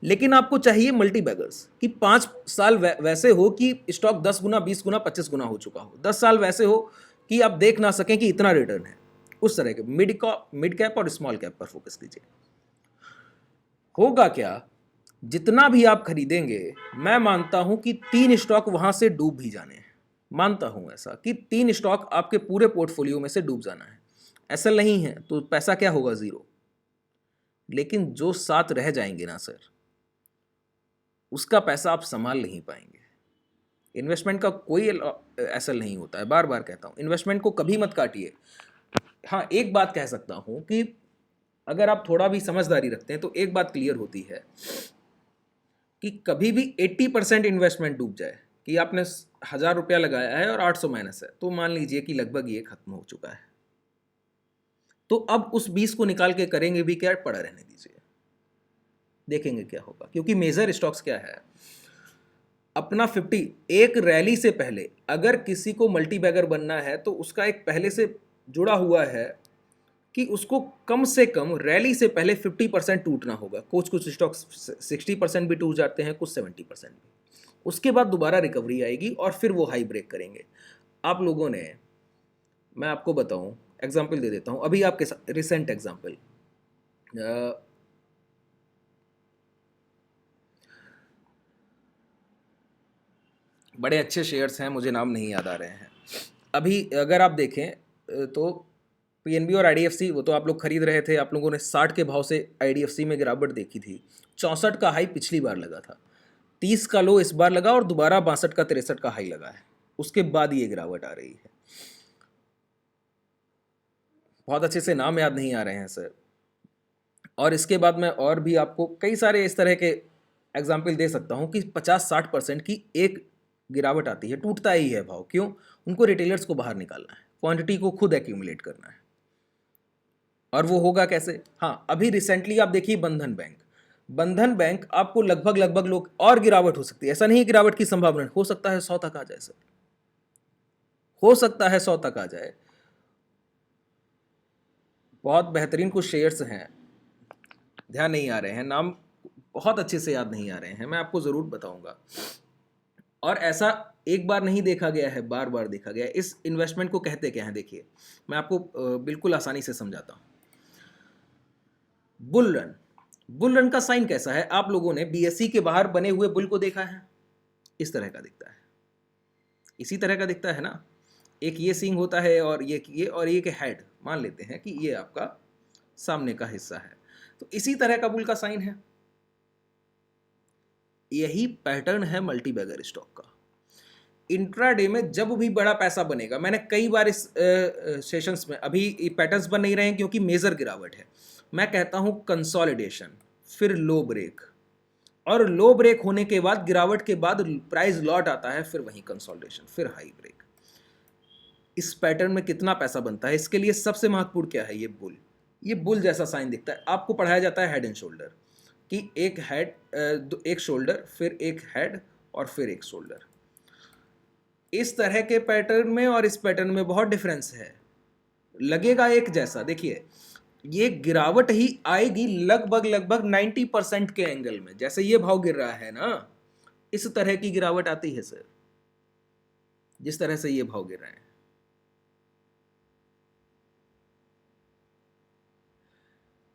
लेकिन आपको चाहिए मल्टी बैगर्स कि 5 साल वैसे हो कि स्टॉक 10 गुना, 20 गुना, 25 गुना हो चुका हो, 10 साल वैसे हो कि आप देख ना सकें कि इतना रिटर्न है। उस तरह के मिड कैप और स्मॉल कैप पर फोकस कीजिए। होगा क्या, जितना भी आप खरीदेंगे, मैं मानता हूं कि 3 स्टॉक वहां से डूब भी जाने हैं। मानता हूं ऐसा कि 3 स्टॉक आपके पूरे पोर्टफोलियो में से डूब जाना है। ऐसा नहीं है तो पैसा क्या होगा, जीरो। लेकिन जो 7 रह जाएंगे ना सर, उसका पैसा आप संभाल नहीं पाएंगे। इन्वेस्टमेंट का कोई ऐसा नहीं होता है, बार बार कहता हूं, इन्वेस्टमेंट को कभी मत काटिए। हाँ, एक बात कह सकता हूं कि अगर आप थोड़ा भी समझदारी रखते हैं तो एक बात क्लियर होती है कि कभी भी 80% इन्वेस्टमेंट डूब जाए, कि आपने 1000 रुपया लगाया है और 800 माइनस है, तो मान लीजिए कि लगभग ये खत्म हो चुका है। तो अब उस 20 को निकाल के करेंगे भी क्या, पड़ा रहने दीजिए, देखेंगे क्या होगा। क्योंकि मेजर स्टॉक्स क्या है, अपना 50 एक रैली से पहले अगर किसी को मल्टी बैगर बनना है तो उसका एक पहले से जुड़ा हुआ है कि उसको कम से कम रैली से पहले 50% टूटना होगा। कुछ स्टॉक्स 60% भी टूट जाते हैं, कुछ 70% भी। उसके बाद दोबारा रिकवरी आएगी और फिर वो हाई ब्रेक करेंगे। आप लोगों ने, मैं आपको बताऊं, एग्जाम्पल दे देता हूं अभी आपके साथ, रिसेंट एग्जाम्पल, बड़े अच्छे शेयर्स हैं, मुझे नाम नहीं याद आ रहे हैं अभी। अगर आप देखें तो पीएनबी और आईडीएफसी, वो तो आप लोग खरीद रहे थे, आप लोगों ने 60 के भाव से आईडीएफसी में गिरावट देखी थी। 64 का हाई पिछली बार लगा था, 30 का लो इस बार लगा और दोबारा 62 का 63 का हाई लगा है। उसके बाद ये गिरावट आ रही है। बहुत अच्छे से नाम याद नहीं आ रहे हैं सर। और इसके बाद मैं और भी आपको कई सारे इस तरह के एग्जाम्पल दे सकता हूँ कि 50-60% की एक गिरावट आती है, टूटता ही है भाव। क्यों? उनको रिटेलर्स को बाहर निकालना है, क्वांटिटी को खुद एक्यूमुलेट करना है। और वो होगा कैसे? हाँ, अभी रिसेंटली आप देखिए बंधन बैंक आपको लगभग लगभग लोग, और गिरावट हो सकती है, ऐसा नहीं है गिरावट की संभावना, हो सकता है 100 तक आ जाए सर, हो सकता है 100 तक आ जाए। बहुत बेहतरीन कुछ शेयर्स हैं, ध्यान नहीं आ रहे हैं, नाम बहुत अच्छे से याद नहीं आ रहे हैं, मैं आपको ज़रूर बताऊंगा। और ऐसा एक बार नहीं देखा गया है, बार बार देखा गया है। इस इन्वेस्टमेंट को कहते क्या है, देखिए मैं आपको बिल्कुल आसानी से समझाता हूँ। बुल रन का साइन कैसा है? आप लोगों ने बीएससी के बाहर बने हुए बुल को देखा है? इस तरह का दिखता है, इसी तरह का दिखता है ना। एक ये सींग होता है और ये और ये के हेड, मान लेते हैं कि ये आपका सामने का हिस्सा है, तो इसी तरह का बुल का साइन है। यही पैटर्न है मल्टी बैगर स्टॉक का। इंट्राडे में जब भी बड़ा पैसा बनेगा, मैंने कई बार इस सेशंस में, अभी पैटर्न्स बन नहीं रहे हैं क्योंकि मेजर गिरावट है, मैं कहता हूं कंसोलिडेशन, फिर लो ब्रेक, और लो ब्रेक होने के बाद, गिरावट के बाद प्राइस लौट आता है, फिर वही कंसोलिडेशन, फिर हाई ब्रेक। इस पैटर्न में कितना पैसा बनता है, इसके लिए सबसे महत्वपूर्ण क्या है, ये बुल जैसा साइन दिखता है। आपको पढ़ाया जाता है हेड एंड शोल्डर, कि एक हेड, एक शोल्डर, फिर एक हेड और फिर एक शोल्डर। इस तरह के पैटर्न में और इस पैटर्न में बहुत डिफरेंस है। लगेगा एक जैसा। देखिए ये गिरावट ही आएगी लगभग लगभग 90% के एंगल में। जैसे ये भाव गिर रहा है ना, इस तरह की गिरावट आती है सर, जिस तरह से ये भाव गिर रहे हैं।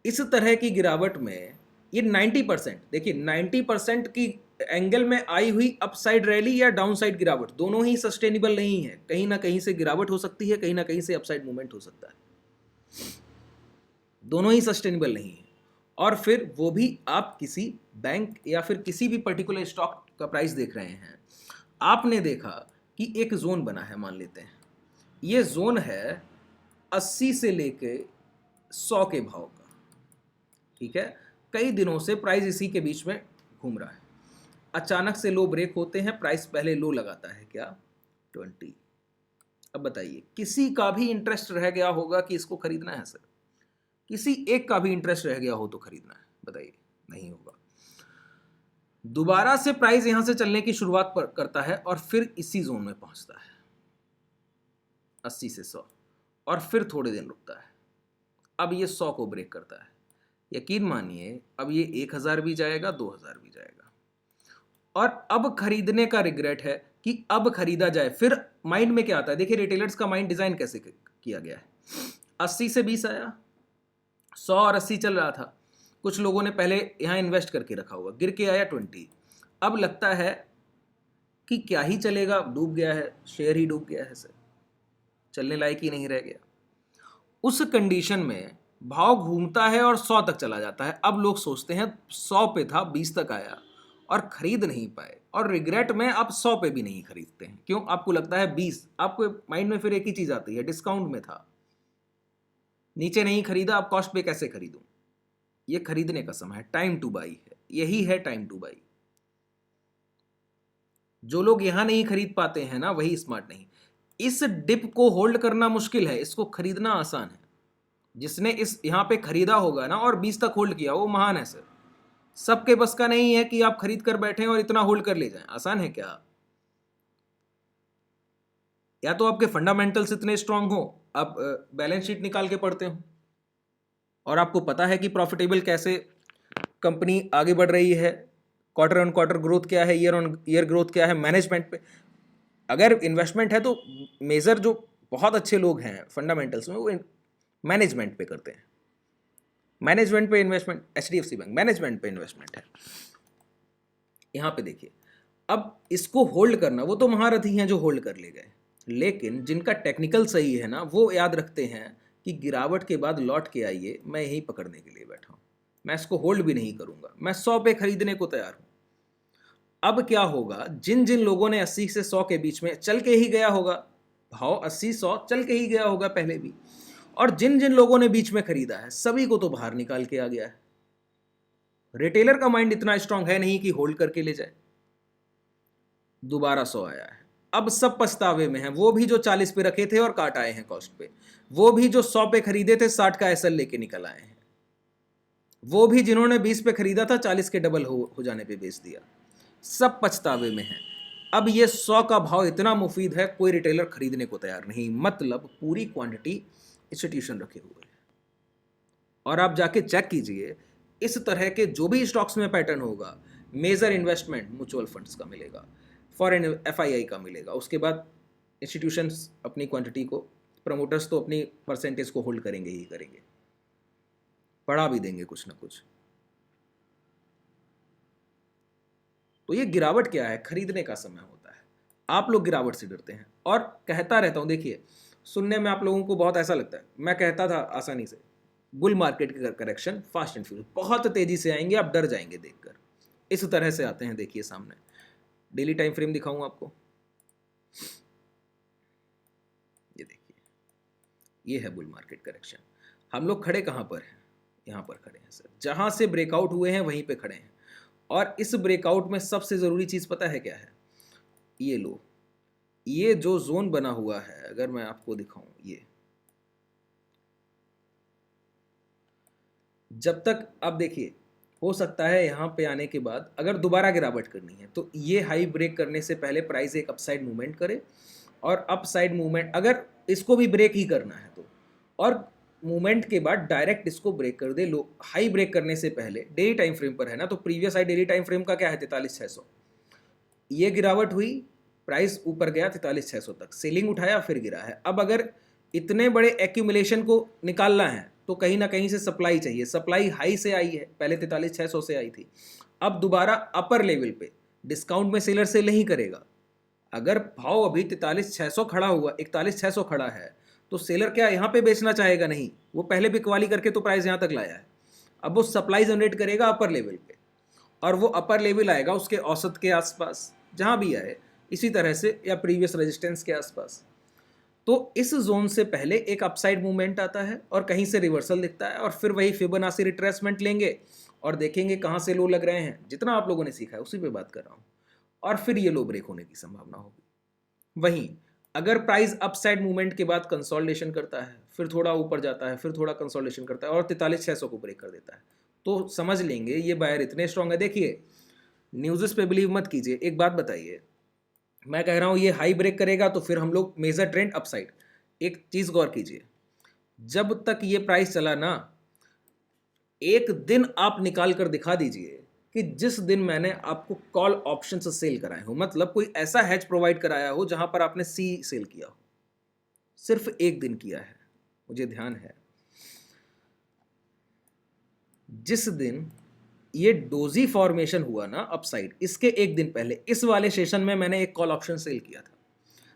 इस तरह की गिरावट में ये 90%, देखिए 90% की एंगल में आई हुई अपसाइड रैली या डाउनसाइड गिरावट दोनों ही सस्टेनेबल नहीं है। कहीं ना कहीं से गिरावट हो सकती है, कहीं ना कहीं से अपसाइड मूवमेंट हो सकता है, दोनों ही सस्टेनेबल नहीं है। और फिर वो भी आप किसी बैंक या फिर किसी भी पर्टिकुलर स्टॉक का प्राइस देख रहे हैं, आपने देखा कि एक जोन बना है, मान लेते हैं ये जोन है 80 से लेके 100 के भाव का, ठीक है। कई दिनों से प्राइस इसी के बीच में घूम रहा है। अचानक से लो ब्रेक होते हैं, प्राइस पहले लो लगाता है क्या, 20। अब बताइए किसी का भी इंटरेस्ट रह गया होगा कि इसको खरीदना है सर? किसी एक का भी इंटरेस्ट रह गया हो तो खरीदना है? बताइए, नहीं होगा। दोबारा से प्राइस यहां से चलने की शुरुआत करता है और फिर इसी जोन में पहुंचता है 80 से 100, और फिर थोड़े दिन रुकता है। अब ये 100 को ब्रेक करता है। यकीन मानिए अब ये 1000 भी जाएगा, 2000 भी जाएगा, और अब खरीदने का रिग्रेट है कि अब खरीदा जाए। फिर माइंड में क्या आता है, देखिए रिटेलर्स का माइंड डिजाइन कैसे किया गया है। 80 से 20 आया, 100 और 80 चल रहा था, कुछ लोगों ने पहले यहां इन्वेस्ट करके रखा हुआ, गिर के आया 20। अब लगता है कि क्या ही चलेगा, डूब गया है, शेयर ही डूब गया है सर, चलने लायक ही नहीं रह गया। उस कंडीशन में भाव घूमता है और 100 तक चला जाता है। अब लोग सोचते हैं 100 पे था, 20 तक आया और खरीद नहीं पाए, और रिग्रेट में आप 100 पे भी नहीं खरीदते हैं। क्यों? आपको लगता है 20, आपको माइंड में फिर एक ही चीज आती है, डिस्काउंट में था, नीचे नहीं खरीदा, अब कॉस्ट पे कैसे खरीदूं? ये खरीदने का समय है, टाइम टू बाई है, यही है टाइम टू बाई। जो लोग यहां नहीं खरीद पाते हैं ना, वही स्मार्ट नहीं। इस डिप को होल्ड करना मुश्किल है, इसको खरीदना आसान है। जिसने इस यहां पे खरीदा होगा ना और 20 तक होल्ड किया, वो महान है सर। सबके बस का नहीं है कि आप खरीद कर बैठे और इतना होल्ड कर ले जाएं। आसान है क्या? या तो आपके फंडामेंटल्स इतने स्ट्रांग हो, आप बैलेंस शीट निकाल के पढ़ते हो और आपको पता है कि प्रॉफिटेबल कैसे कंपनी आगे बढ़ रही है, क्वार्टर ऑन क्वार्टर ग्रोथ क्या है, ईयर ऑन ईयर ग्रोथ क्या है, मैनेजमेंट पे अगर इन्वेस्टमेंट है तो मेजर जो बहुत अच्छे लोग हैं फंडामेंटल्स में, वो मैनेजमेंट पे करते हैं। मैनेजमेंट पे इन्वेस्टमेंट, HDFC बैंक मैनेजमेंट पे इन्वेस्टमेंट है। यहां पे देखिए, अब इसको होल्ड करना, वो तो महारथी हैं जो होल्ड कर ले गए, लेकिन जिनका टेक्निकल सही है ना, वो याद रखते हैं कि गिरावट के बाद लौट के आइए, मैं यही पकड़ने के लिए बैठा हूं, मैं इसको होल्ड भी नहीं करूंगा, मैं 100 पे खरीदने को तैयार हूं। अब क्या होगा, जिन जिन लोगों ने 80 से 100 के बीच में चल के ही गया होगा, भाव 80-100 चल के ही गया होगा पहले भी, और जिन जिन लोगों ने बीच में खरीदा है, सभी को तो बाहर निकाल के आ गया है। रिटेलर का माइंड इतना स्ट्रांग है नहीं कि होल्ड करके ले जाए। दोबारा 100 आया है, अब सब पछतावे में हैं। वो भी जो 40 पे रखे थे और काट आए हैं कॉस्ट पे, वो भी जो 100 पे खरीदे थे 60 का एसएल लेके निकल आए हैं, वो भी जिन्होंने 20 पे खरीदा था 40 के डबल हो जाने पे बेच दिया, सब पछतावे में हैं। अब ये 100 का भाव इतना मुफीद है, कोई रिटेलर खरीदने को तैयार नहीं, मतलब पूरी क्वांटिटी इंस्टीट्यूशन रखे हुए हैं। और आप जाके चेक कीजिए, इस तरह के जो भी स्टॉक्स में पैटर्न होगा, मेजर इन्वेस्टमेंट म्यूचुअल फंड्स का मिलेगा, फॉरेन FII का मिलेगा, उसके बाद इंस्टीट्यूशंस अपनी क्वांटिटी को, प्रमोटर्स तो अपनी परसेंटेज को होल्ड करेंगे ही करेंगे, बढ़ा भी देंगे कुछ ना कुछ। तो ये गिरावट क्या है, खरीदने का समय होता है। आप लोग गिरावट से डरते हैं, और कहता रहता हूं, देखिए सुनने में आप लोगों को बहुत ऐसा लगता है, मैं कहता था आसानी से, बुल मार्केट की करेक्शन फास्ट एंड फ्यूरियस, बहुत तेजी से आएंगे, आप डर जाएंगे देखकर, इस तरह से आते हैं। देखिए सामने डेली टाइम फ्रेम दिखाऊं आपको, ये देखिए, ये है बुल मार्केट करेक्शन। हम लोग खड़े कहां पर हैं? यहां पर खड़े हैं सर, जहां से ब्रेकआउट हुए हैं वहीं पे खड़े हैं। और इस ब्रेकआउट में सबसे जरूरी चीज पता है क्या है? ये लो, ये जो जोन बना हुआ है, अगर मैं आपको दिखाऊं, ये जब तक, अब देखिए हो सकता है यहां पे आने के बाद अगर दोबारा गिरावट करनी है तो ये हाई ब्रेक करने से पहले प्राइस एक अपसाइड मूवमेंट करे, और अपसाइड मूवमेंट अगर इसको भी ब्रेक ही करना है तो और मूवमेंट के बाद डायरेक्ट इसको ब्रेक कर दे। लो हाई ब्रेक करने से पहले डेली टाइम फ्रेम पर है ना, तो previous high daily time frame का क्या है 43,600। ये गिरावट हुई, प्राइस ऊपर गया 43,600 तक, सेलिंग उठाया फिर गिरा है। अब अगर इतने बड़े एक्यूमुलेशन को निकालना है तो कहीं ना कहीं से सप्लाई चाहिए। सप्लाई हाई से आई है, पहले 43,600 से आई थी, अब दोबारा अपर लेवल पे डिस्काउंट में सेलर सेल नहीं करेगा। अगर भाव अभी 43,600 खड़ा हुआ, 41,600 खड़ा है, तो सेलर क्या यहाँ पे बेचना चाहेगा? नहीं, वो पहले बिकवाली करके तो प्राइस यहाँ तक लाया है। अब वो सप्लाई जनरेट करेगा अपर लेवल पे, और वो अपर लेवल आएगा उसके औसत के आसपास, जहाँ भी आए इसी तरह से, या प्रीवियस रेजिस्टेंस के आसपास। तो इस जोन से पहले एक अपसाइड मूवमेंट आता है और कहीं से रिवर्सल दिखता है, और फिर वही फिबोनाची रिट्रेसमेंट लेंगे और देखेंगे कहाँ से लो लग रहे हैं। जितना आप लोगों ने सीखा है उसी पे बात कर रहा हूँ, और फिर ये लो ब्रेक होने की संभावना होगी। वहीं अगर प्राइस अपसाइड मूवमेंट के बाद कंसोलिडेशन करता है, फिर थोड़ा ऊपर जाता है, फिर थोड़ा कंसोलिडेशन करता है और 43,600 को ब्रेक कर देता है, तो समझ लेंगे ये बायर इतने स्ट्रांग है। देखिए, न्यूज़ पे बिलीव मत कीजिए। एक बात बताइए, मैं कह रहा हूँ ये हाई ब्रेक करेगा तो फिर हम लोग मेजर ट्रेंड अपसाइड। एक चीज़ गौर कीजिए, जब तक ये प्राइस चला ना, एक दिन आप निकाल कर दिखा दीजिए कि जिस दिन मैंने आपको कॉल ऑप्शन से सेल कराए हो, मतलब कोई ऐसा हैज प्रोवाइड कराया हो जहां पर आपने सी सेल किया हो। सिर्फ एक दिन किया है, मुझे ध्यान है, जिस दिन ये डोजी फॉर्मेशन हुआ ना अपसाइड, इसके एक दिन पहले इस वाले सेशन में मैंने एक कॉल ऑप्शन सेल किया था।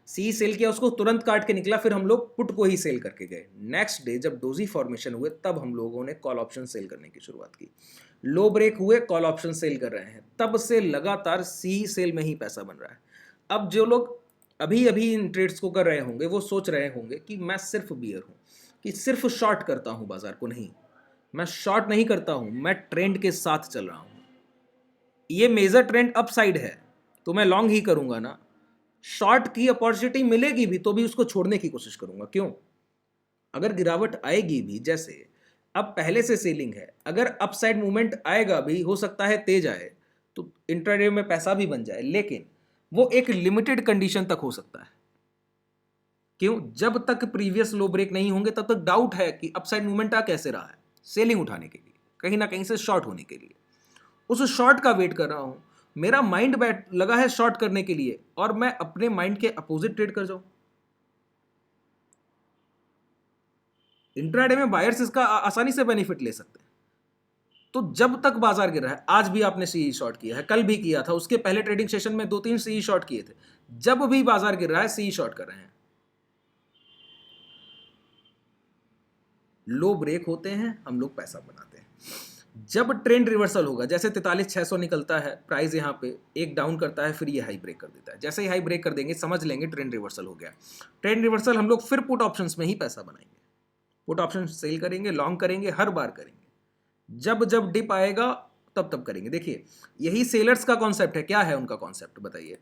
सी सेल किया, उसको तुरंत काट के निकला, फिर हम लोग पुट को ही सेल करके गए। नेक्स्ट डे जब डोजी फॉर्मेशन हुए तब हम लोगों ने कॉल ऑप्शन सेल करने की शुरुआत की। लो ब्रेक हुए, कॉल ऑप्शन सेल कर रहे हैं, तब से लगातार सी सेल में ही पैसा बन रहा है। अब जो लोग अभी अभी इन ट्रेड्स को कर रहे होंगे वो सोच रहे होंगे कि मैं सिर्फ बियर हूँ, कि सिर्फ शॉर्ट करता हूँ बाजार को। नहीं, मैं शॉर्ट नहीं करता हूँ, मैं ट्रेंड के साथ चल रहा हूँ। ये मेजर ट्रेंड अपसाइड है तो मैं लॉन्ग ही करूंगा ना। शॉर्ट की अपॉर्चुनिटी मिलेगी भी तो भी उसको छोड़ने की कोशिश करूंगा। क्यों? अगर गिरावट आएगी भी, जैसे अब पहले से सेलिंग है, अगर अपसाइड मूवमेंट आएगा भी, हो सकता है तेज आए तो इंट्राडे में पैसा भी बन जाए, लेकिन वो एक लिमिटेड कंडीशन तक हो सकता है। क्यों? जब तक प्रीवियस लो ब्रेक नहीं होंगे तब तक डाउट है कि अपसाइड मूवमेंट आ कैसे रहा है। सेलिंग उठाने के लिए, कहीं ना कहीं से शॉर्ट होने के लिए, उस शॉर्ट का वेट कर रहा हूं। मेरा माइंड बैठ लगा है शॉर्ट करने के लिए, और मैं अपने माइंड के अपोजिट ट्रेड कर जाऊं। इंट्राडे में बायर्स इसका आसानी से बेनिफिट ले सकते हैं। तो जब तक बाजार गिर रहा है, आज भी आपने सीई शॉर्ट किया है, कल भी किया था, उसके पहले ट्रेडिंग सेशन में 2-3 सीई शॉर्ट किए थे। जब भी बाजार गिर रहा है सीई शॉर्ट कर रहे हैं। लो ब्रेक होते हैं, हम लोग पैसा बनाते हैं। जब ट्रेंड रिवर्सल होगा, जैसे 43,600 निकलता है, प्राइस यहाँ पे एक डाउन करता है, फिर ये हाई ब्रेक कर देता है। जैसे ही हाई ब्रेक कर देंगे समझ लेंगे ट्रेंड रिवर्सल हो गया। ट्रेंड रिवर्सल हम लोग फिर पुट ऑप्शंस में ही पैसा बनाएंगे, पुट ऑप्शन सेल करेंगे, लॉन्ग करेंगे, हर बार करेंगे। जब जब डिप आएगा तब तब करेंगे। देखिए, यही सेलर्स का कॉन्सेप्ट है। क्या है उनका कॉन्सेप्ट बताइए?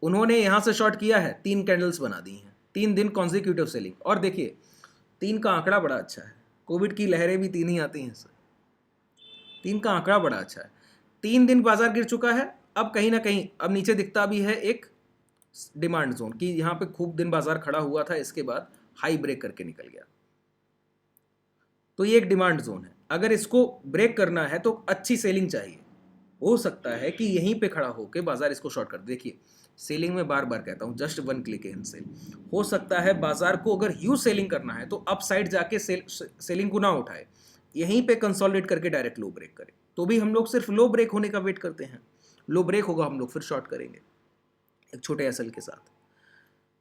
उन्होंने यहाँ से शॉर्ट किया है, 3 कैंडल्स बना दी हैं, 3 दिन कॉन्जिक्यूटिव सेलिंग। और देखिए 3 का आंकड़ा बड़ा अच्छा है, कोविड की लहरें भी 3 ही आती हैं सर। 3 का आंकड़ा बड़ा अच्छा है। 3 दिन बाजार गिर चुका है, अब कहीं ना कहीं अब नीचे दिखता भी है एक डिमांड जोन कि यहाँ पे खूब दिन बाजार खड़ा हुआ था, इसके बाद हाई ब्रेक करके निकल गया। तो ये एक डिमांड जोन है, अगर इसको ब्रेक करना है तो अच्छी सेलिंग चाहिए। हो सकता है कि यहीं पे खड़ा होकर बाजार इसको शॉर्ट कर दे। देखिए, सेलिंग में बार बार कहता हूं, जस्ट 1 क्लिक इन सेल। हो सकता है बाजार को अगर ह्यूज सेलिंग करना है तो अप साइड जाके सेलिंग को ना उठाए, यहीं पे कंसोलिडेट करके डायरेक्ट लो ब्रेक करे। तो भी हम लोग सिर्फ लो ब्रेक होने का वेट करते हैं। लो ब्रेक होगा हम लोग फिर शॉर्ट करेंगे एक छोटे एसएल के साथ।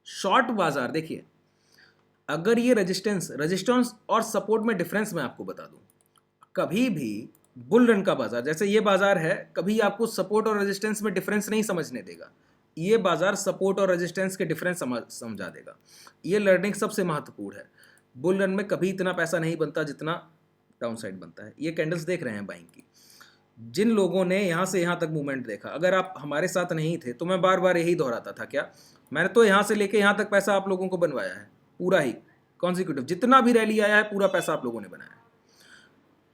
शॉर्ट बाजार देखिए, अगर ये रेजिस्टेंस और सपोर्ट में डिफरेंस मैं आपको बता दूं, कभी भी बुल रन का बाजार, जैसे ये बाजार है, कभी आपको सपोर्ट और रेजिस्टेंस में डिफरेंस नहीं समझने देगा। ये बाजार सपोर्ट और रेजिस्टेंस के डिफरेंस समझा देगा। ये लर्निंग सबसे महत्वपूर्ण है। बुल रन में कभी इतना पैसा नहीं बनता जितना डाउन साइड बनता है। ये कैंडल्स देख रहे हैं बाइंग की, जिन लोगों ने यहाँ से यहाँ तक मूवमेंट देखा, अगर आप हमारे साथ नहीं थे तो मैं बार बार यही दोहराता था। क्या मैंने तो यहाँ से लेके यहाँ तक पैसा आप लोगों को बनवाया है, पूरा ही कॉन्जिक्यूटिव जितना भी रैली आया है पूरा पैसा आप लोगों ने बनाया है।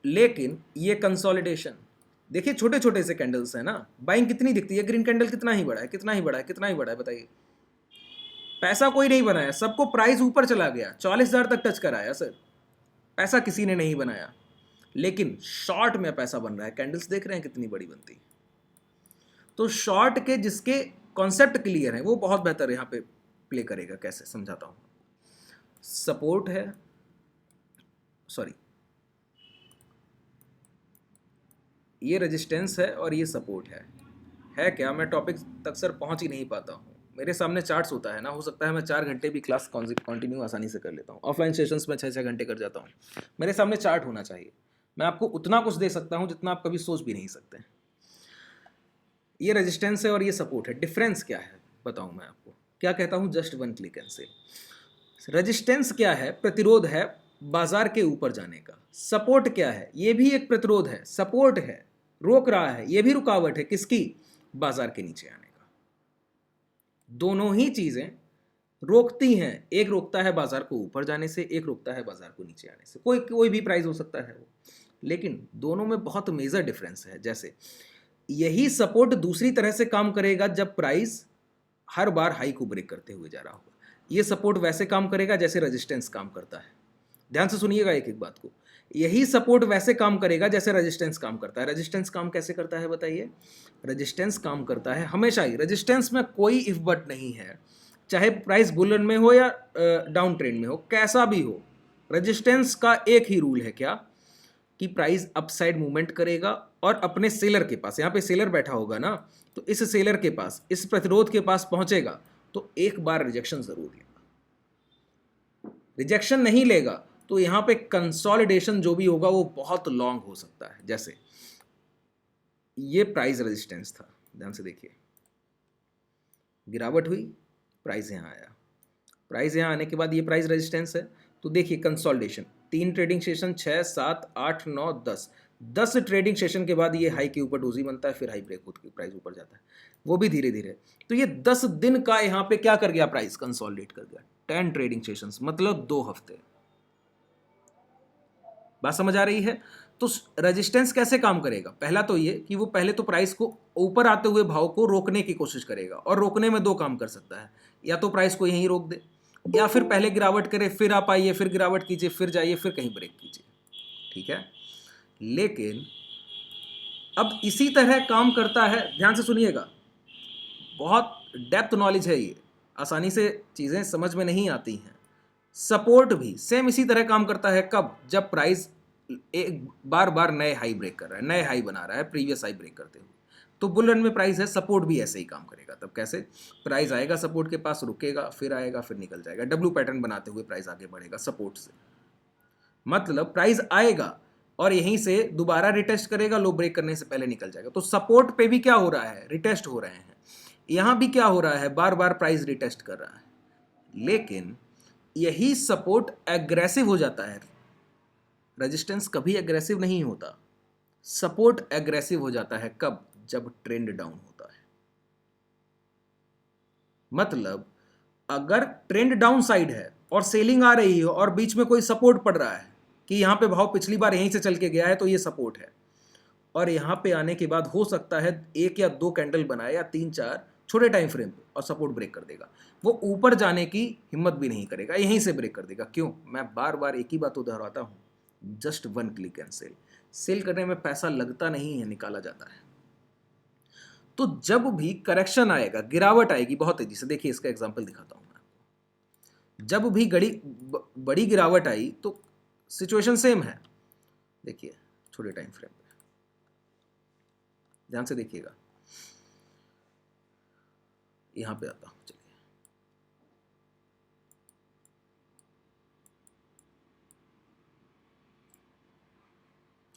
लेकिन ये कंसोलिडेशन देखिए, छोटे छोटे से कैंडल्स है ना, बाइंग कितनी दिखती है। ग्रीन कैंडल कितना ही बड़ा है, कितना ही बड़ा है, कितना ही बड़ा है, बताइए। पैसा कोई नहीं बनाया, सबको प्राइस ऊपर चला गया, 44,000 तक टच कराया सर। पैसा किसी ने नहीं बनाया, लेकिन शॉर्ट में पैसा बन रहा है। कैंडल्स देख रहे हैं कितनी बड़ी बनती। तो शॉर्ट के जिसके कॉन्सेप्ट क्लियर है वो बहुत बेहतर यहाँ पे प्ले करेगा। कैसे समझाता हूँ। सपोर्ट है, सॉरी, ये रेजिस्टेंस है और ये सपोर्ट है क्या? मैं टॉपिक तक सर पहुंच ही नहीं पाता हूँ। मेरे सामने चार्ट्स होता है ना, हो सकता है मैं 4 घंटे भी क्लास कंटिन्यू आसानी से कर लेता हूँ। ऑफलाइन सेशंस में 6-6 घंटे कर जाता हूँ। मेरे सामने चार्ट होना चाहिए। मैं आपको उतना कुछ दे सकता हूँ जितना आप कभी सोच भी नहीं सकते। ये रेजिस्टेंस है और ये सपोर्ट है। डिफरेंस क्या है बताऊँ मैं आपको। क्या कहता हूँ? जस्ट वन क्लिक एंड से। रेजिस्टेंस क्या है? प्रतिरोध है बाजार के ऊपर जाने का। सपोर्ट क्या है? ये भी एक प्रतिरोध है, सपोर्ट है, रोक रहा है। ये भी रुकावट है किसकी? बाजार के नीचे आने का। दोनों ही चीजें रोकती हैं। एक रोकता है बाजार को ऊपर जाने से, एक रोकता है बाजार को नीचे आने से। कोई भी प्राइस हो सकता है वो, लेकिन दोनों में बहुत मेजर डिफरेंस है। जैसे यही सपोर्ट दूसरी तरह से काम करेगा जब प्राइस हर बार हाई को ब्रेक करते हुए जा रहा होगा। ये सपोर्ट वैसे काम करेगा जैसे रेजिस्टेंस काम करता है। ध्यान से सुनिएगा एक एक बात को। यही सपोर्ट वैसे काम करेगा जैसे रेजिस्टेंस काम करता है। रेजिस्टेंस काम कैसे करता है बताइए? रेजिस्टेंस काम करता है हमेशा ही, रेजिस्टेंस में कोई इफ बट नहीं है, चाहे प्राइस बुल रन में हो या डाउन ट्रेंड में हो, कैसा भी हो। रेजिस्टेंस का एक ही रूल है, क्या? कि प्राइस अपसाइड मूवमेंट करेगा और अपने सेलर के पास, यहाँ पे सेलर बैठा होगा ना, तो इस सेलर के पास, इस प्रतिरोध के पास पहुंचेगा तो एक बार रिजेक्शन जरूर लेगा। रिजेक्शन नहीं लेगा तो यहाँ पे कंसोलिडेशन जो भी होगा वो बहुत लॉन्ग हो सकता है। जैसे ये प्राइस रेजिस्टेंस था, ध्यान से देखिए, गिरावट हुई, प्राइस यहाँ आया, प्राइस यहाँ आने के बाद ये प्राइस रेजिस्टेंस है। तो देखिए consolidation, 3 trading session, 6, 7, 8, 9, 10 trading session के बाद ये हाई के ऊपर डोजी बनता है, फिर हाई ब्रेक होकर प्राइस ऊपर जाता है, वो भी धीरे धीरे। तो ये 10 दिन का यहाँ पे क्या कर गया? प्राइस कंसोलिडेट कर गया। 10 ट्रेडिंग सेशंस मतलब 2 हफ्ते। बात समझ आ रही है? तो रेजिस्टेंस कैसे काम करेगा? पहला तो ये कि वो पहले तो प्राइस को ऊपर आते हुए भाव को रोकने की कोशिश करेगा, और रोकने में 2 काम कर सकता है, या तो प्राइस को यहीं रोक दे, या फिर पहले गिरावट करे, फिर आप आइए, फिर गिरावट कीजिए, फिर जाइए, फिर कहीं ब्रेक कीजिए। ठीक है, लेकिन अब इसी तरह काम करता है। ध्यान से सुनिएगा, बहुत डेप्थ नॉलेज है ये, आसानी से चीजें समझ में नहीं आती हैं। सपोर्ट भी सेम इसी तरह काम करता है। कब? जब प्राइस एक बार नए हाई ब्रेक कर रहा है, नए हाई बना रहा है प्रीवियस हाई ब्रेक करते हुए, तो बुल रन में प्राइस है, सपोर्ट भी ऐसे ही काम करेगा। तब कैसे? प्राइस आएगा सपोर्ट के पास, रुकेगा, फिर आएगा, फिर निकल जाएगा, डब्ल्यू पैटर्न बनाते हुए प्राइस आगे बढ़ेगा सपोर्ट से। मतलब प्राइस आएगा और यहीं से दोबारा रिटेस्ट करेगा, लो ब्रेक करने से पहले निकल जाएगा। तो सपोर्ट पे भी क्या हो रहा है? रिटेस्ट हो रहे हैं। यहां भी क्या हो रहा है? बार बार प्राइस रिटेस्ट कर रहा है, लेकिन यही सपोर्ट एग्रेसिव हो जाता है। रेजिस्टेंस कभी एग्रेसिव नहीं होता, सपोर्ट एग्रेसिव हो जाता है। कब? जब ट्रेंड डाउन होता है। मतलब अगर ट्रेंड डाउन साइड है और सेलिंग आ रही है और बीच में कोई सपोर्ट पड़ रहा है कि यहां पे भाव पिछली बार यहीं से चल के गया है, तो ये सपोर्ट है, और यहां पे आने के बाद हो सकता है 1 या 2 कैंडल बनाए या 3-4 छोटे टाइम फ्रेम पे, और सपोर्ट ब्रेक कर देगा। वो ऊपर जाने की हिम्मत भी नहीं करेगा, यहीं से ब्रेक कर देगा। क्यों? मैं बार बार एक ही बात दोहराता हूं, just one click and sell. Sell करने में पैसा लगता नहीं है, निकाला जाता है। तो जब भी करेक्शन आएगा, गिरावट आएगी बहुत तेजी से, देखिए इसका एग्जांपल दिखाता हूं मैं आपको। जब भी बड़ी गिरावट आई तो सिचुएशन सेम है। देखिए छोटे टाइम फ्रेम पे ध्यान से देखिएगा, यहां पे आता हूं, चलिए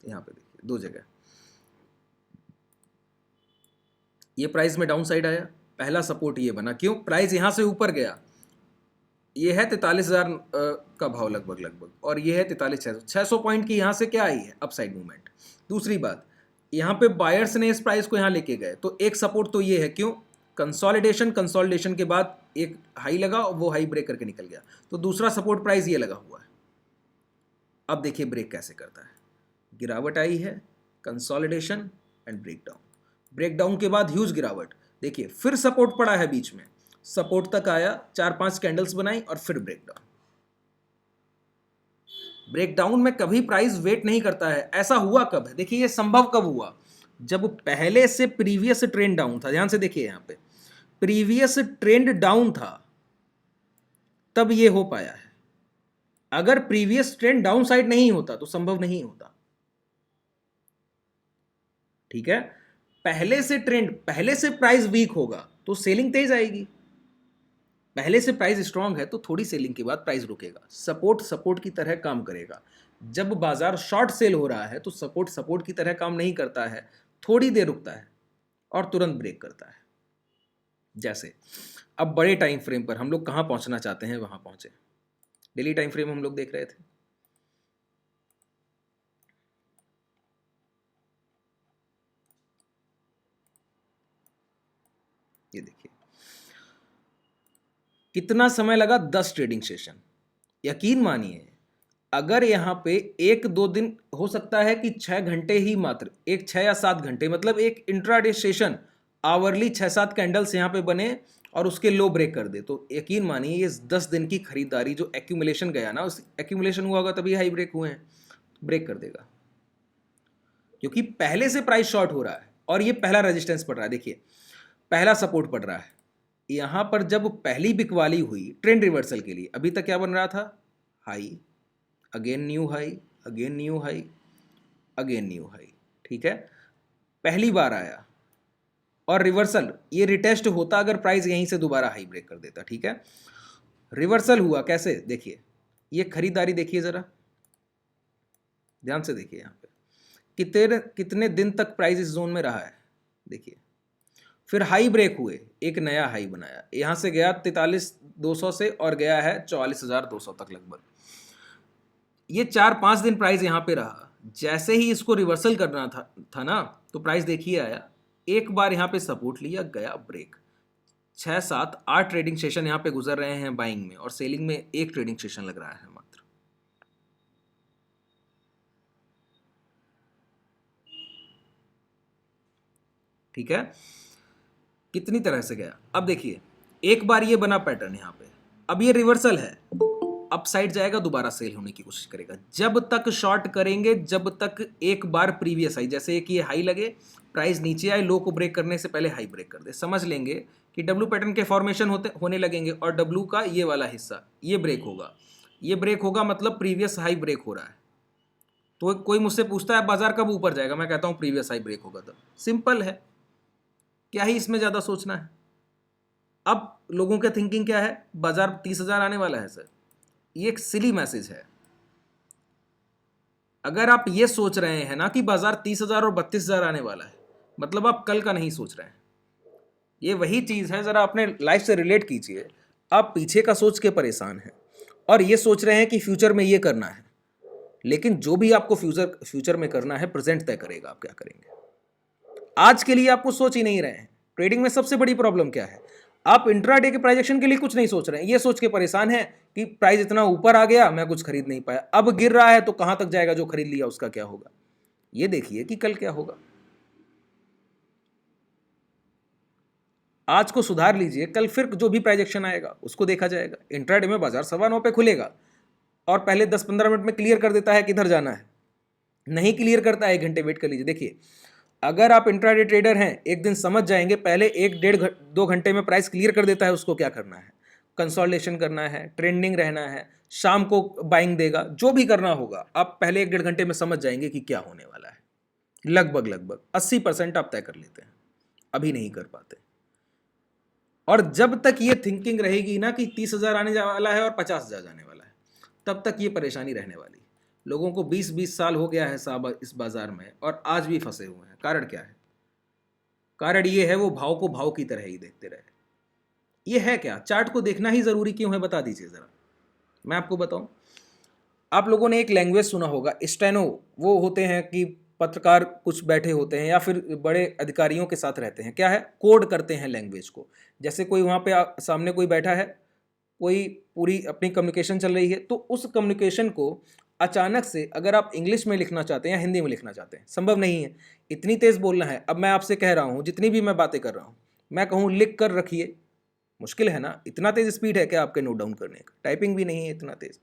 यहां पे देखिए 2 जगह ये प्राइस में डाउन साइड आया, पहला सपोर्ट ये बना। क्यों? प्राइस यहां से ऊपर गया, ये है 43,000 का भाव लगभग, और ये है 43,600 पॉइंट की यहां से क्या आई है? Upside movement. दूसरी बात, यहां पे बायर्स ने इस प्राइस को यहां लेके गए, तो एक सपोर्ट तो ये है। क्यों? कंसोलिडेशन के बाद एक हाई लगा, वो हाई ब्रेक करके निकल गया, तो दूसरा सपोर्ट प्राइस ये लगा हुआ है। अब देखिए ब्रेक कैसे करता है। गिरावट आई है, कंसोलिडेशन एंड ब्रेकडाउन, ब्रेकडाउन के बाद ह्यूज गिरावट, देखिए फिर सपोर्ट पड़ा है बीच में, सपोर्ट तक आया, 4-5 कैंडल्स बनाई और फिर ब्रेकडाउन। ब्रेकडाउन में कभी प्राइस वेट नहीं करता है। ऐसा हुआ कब है? देखिए ये संभव कब हुआ, जब पहले से प्रीवियस ट्रेंड डाउन था। ध्यान से देखिए यहां पे प्रीवियस ट्रेंड डाउन था, तब ये हो पाया है। अगर प्रीवियस ट्रेंड डाउन साइड नहीं होता तो संभव नहीं होता। ठीक है, पहले से प्राइस वीक होगा तो सेलिंग तेज आएगी। पहले से प्राइस स्ट्रांग है तो थोड़ी सेलिंग के बाद प्राइस रुकेगा। सपोर्ट की तरह काम करेगा। जब बाजार शॉर्ट सेल हो रहा है तो सपोर्ट की तरह काम नहीं करता है, थोड़ी देर रुकता है और तुरंत ब्रेक करता है। जैसे अब बड़े टाइम फ्रेम पर हम लोग कहां पहुंचना चाहते हैं वहां पहुंचे। डेली टाइम फ्रेम हम लोग देख रहे थे। ये देखिए कितना समय लगा, 10 ट्रेडिंग सेशन। यकीन मानिए अगर यहां पे 1-2 दिन हो सकता है कि 6 घंटे ही मात्र, 6 या 7 घंटे, मतलब एक इंट्राडे सेशन आवरली 6-7 कैंडल्स यहां पे बने और उसके लो ब्रेक कर दे, तो यकीन मानिए ये 10 दिन की खरीदारी जो एक्यूमुलेशन गया ना, उस एक्यूमुलेशन हुआ होगा तभी हाई ब्रेक हुए हैं, ब्रेक कर देगा। क्योंकि पहले से प्राइस शॉर्ट हो रहा है और ये पहला रेजिस्टेंस पड़ रहा है। देखिए पहला सपोर्ट पड़ रहा है यहां पर। जब पहली बिकवाली हुई ट्रेंड रिवर्सल के लिए, अभी तक क्या बन रहा था? High, again new high, again new high, again new high. ठीक है, पहली बार आया और रिवर्सल, ये रिटेस्ट होता अगर प्राइस यहीं से दोबारा हाई ब्रेक कर देता। ठीक है, रिवर्सल हुआ कैसे? देखिए ये खरीदारी देखिए जरा, ध्यान से देखिए यहां पे कितने दिन तक प्राइस इस जोन में रहा है। देखिए फिर हाई ब्रेक हुए, एक नया हाई बनाया, यहां से गया 43,200 से और गया है 44,200 तक लगभग। ये 4-5 दिन प्राइस यहां पे रहा। जैसे ही इसको रिवर्सल करना था ना, तो प्राइस देखिए आया, एक बार यहां पे सपोर्ट लिया, गया ब्रेक। 6-7-8 ट्रेडिंग सेशन यहां पे गुजर रहे हैं बाइंग में, और सेलिंग में एक ट्रेडिंग सेशन लग रहा है मात्र। ठीक है, कितनी तरह से गया। अब देखिए एक बार ये बना पैटर्न यहां पे, अब ये रिवर्सल है, अप साइड जाएगा, दोबारा सेल होने की कोशिश करेगा। जब तक शॉर्ट करेंगे, जब तक एक बार प्रीवियस हाई, जैसे एक ये हाई लगे, प्राइस नीचे आए, लो को ब्रेक करने से पहले हाई ब्रेक कर दे, समझ लेंगे कि डब्ल्यू पैटर्न के फॉर्मेशन होने लगेंगे और डब्ल्यू का ये वाला हिस्सा ये ब्रेक होगा। ये ब्रेक होगा मतलब प्रीवियस हाई ब्रेक हो रहा है। तो कोई मुझसे पूछता है बाजार कब ऊपर जाएगा, मैं कहता हूं प्रीवियस हाई ब्रेक होगा तब। सिंपल है, क्या ही इसमें ज्यादा सोचना है। अब लोगों का थिंकिंग क्या है, बाजार 30,000 आने वाला है। सर ये एक सिली मैसेज है। अगर आप ये सोच रहे हैं ना कि बाजार 30,000 और 32,000 आने वाला है, मतलब आप कल का नहीं सोच रहे हैं। ये वही चीज है, जरा अपने लाइफ से रिलेट कीजिए। आप पीछे का सोच के परेशान हैं और ये सोच रहे हैं कि फ्यूचर में ये करना है, लेकिन जो भी आपको फ्यूचर में करना है प्रेजेंट तय करेगा आप क्या करेंगे। आज के लिए आपको सोच ही नहीं रहे हैं। ट्रेडिंग में सबसे बड़ी प्रॉब्लम क्या है, आप इंट्राडे के प्राइजेक्शन के लिए कुछ नहीं सोच रहे हैं। ये सोच के परेशान है कि प्राइस इतना ऊपर आ गया, मैं कुछ खरीद नहीं पाया, अब गिर रहा है तो कहां तक जाएगा, जो खरीद लिया उसका क्या होगा। ये देखिए कि कल क्या होगा। आज को सुधार लीजिए, कल फिर जो भी प्राइजेक्शन आएगा उसको देखा जाएगा। इंट्राडे में बाजार 9:15 पे खुलेगा और पहले 10-15 मिनट में क्लियर कर देता है किधर जाना है। नहीं क्लियर करता है, 1 घंटे वेट कर लीजिए। देखिए अगर आप इंट्राडे ट्रेडर हैं, एक दिन समझ जाएंगे, पहले 1-1.5-2 घंटे में प्राइस क्लियर कर देता है, उसको क्या करना है, कंसोलिडेशन करना है, ट्रेंडिंग रहना है, शाम को बाइंग देगा, जो भी करना होगा आप पहले 1-1.5 घंटे में समझ जाएंगे कि क्या होने वाला है। लगभग 80% आप तय कर लेते हैं, अभी नहीं कर पाते। और जब तक ये थिंकिंग रहेगी ना कि 30,000 आने वाला है और 50,000 जाने वाला है, तब तक ये परेशानी रहने वाली। लोगों को 20-20 साल हो गया है साहब इस बाजार में और आज भी फंसे हुए हैं। कारण क्या है? कारण ये है वो भाव को भाव की तरह ही देखते रहे। ये है क्या? चार्ट को देखना ही जरूरी क्यों है, बता दीजिए जरा, मैं आपको बताऊं। आप लोगों ने एक लैंग्वेज सुना होगा, स्टेनो। वो होते हैं कि पत्रकार कुछ बैठे होते हैं या फिर बड़े अधिकारियों के साथ रहते हैं, क्या है, कोड करते हैं लैंग्वेज को। जैसे कोई वहां पे सामने कोई बैठा है, कोई पूरी अपनी कम्युनिकेशन चल रही है, तो उस कम्युनिकेशन को अचानक से अगर आप इंग्लिश में लिखना चाहते हैं या हिंदी में लिखना चाहते हैं, संभव नहीं है, इतनी तेज बोलना है। अब मैं आपसे कह रहा हूं, जितनी भी मैं बातें कर रहा हूं, मैं कहूं लिख कर रखिए, मुश्किल है ना, इतना तेज स्पीड है क्या आपके नोट डाउन करने का? टाइपिंग भी नहीं है इतना तेज।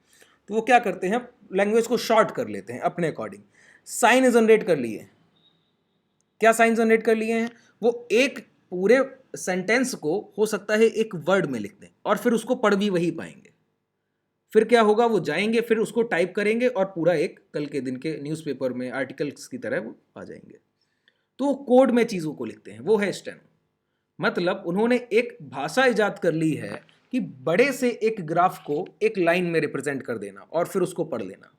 तो वो क्या करते हैं, लैंग्वेज को शॉर्ट कर लेते हैं अपने अकॉर्डिंग। साइन जनरेट कर लिए। क्या साइन जनरेट कर लिए हैं, वो एक पूरे सेंटेंस को हो सकता है एक वर्ड में लिख दें और फिर उसको पढ़ भी वही पाएंगे। फिर क्या होगा, वो जाएंगे फिर उसको टाइप करेंगे और पूरा एक कल के दिन के न्यूज़पेपर में आर्टिकल्स की तरह वो आ जाएंगे। तो कोड में चीज़ों को लिखते हैं, वो है स्टेनो। मतलब उन्होंने एक भाषा इजाद कर ली है कि बड़े से एक ग्राफ को एक लाइन में रिप्रेजेंट कर देना और फिर उसको पढ़ लेना।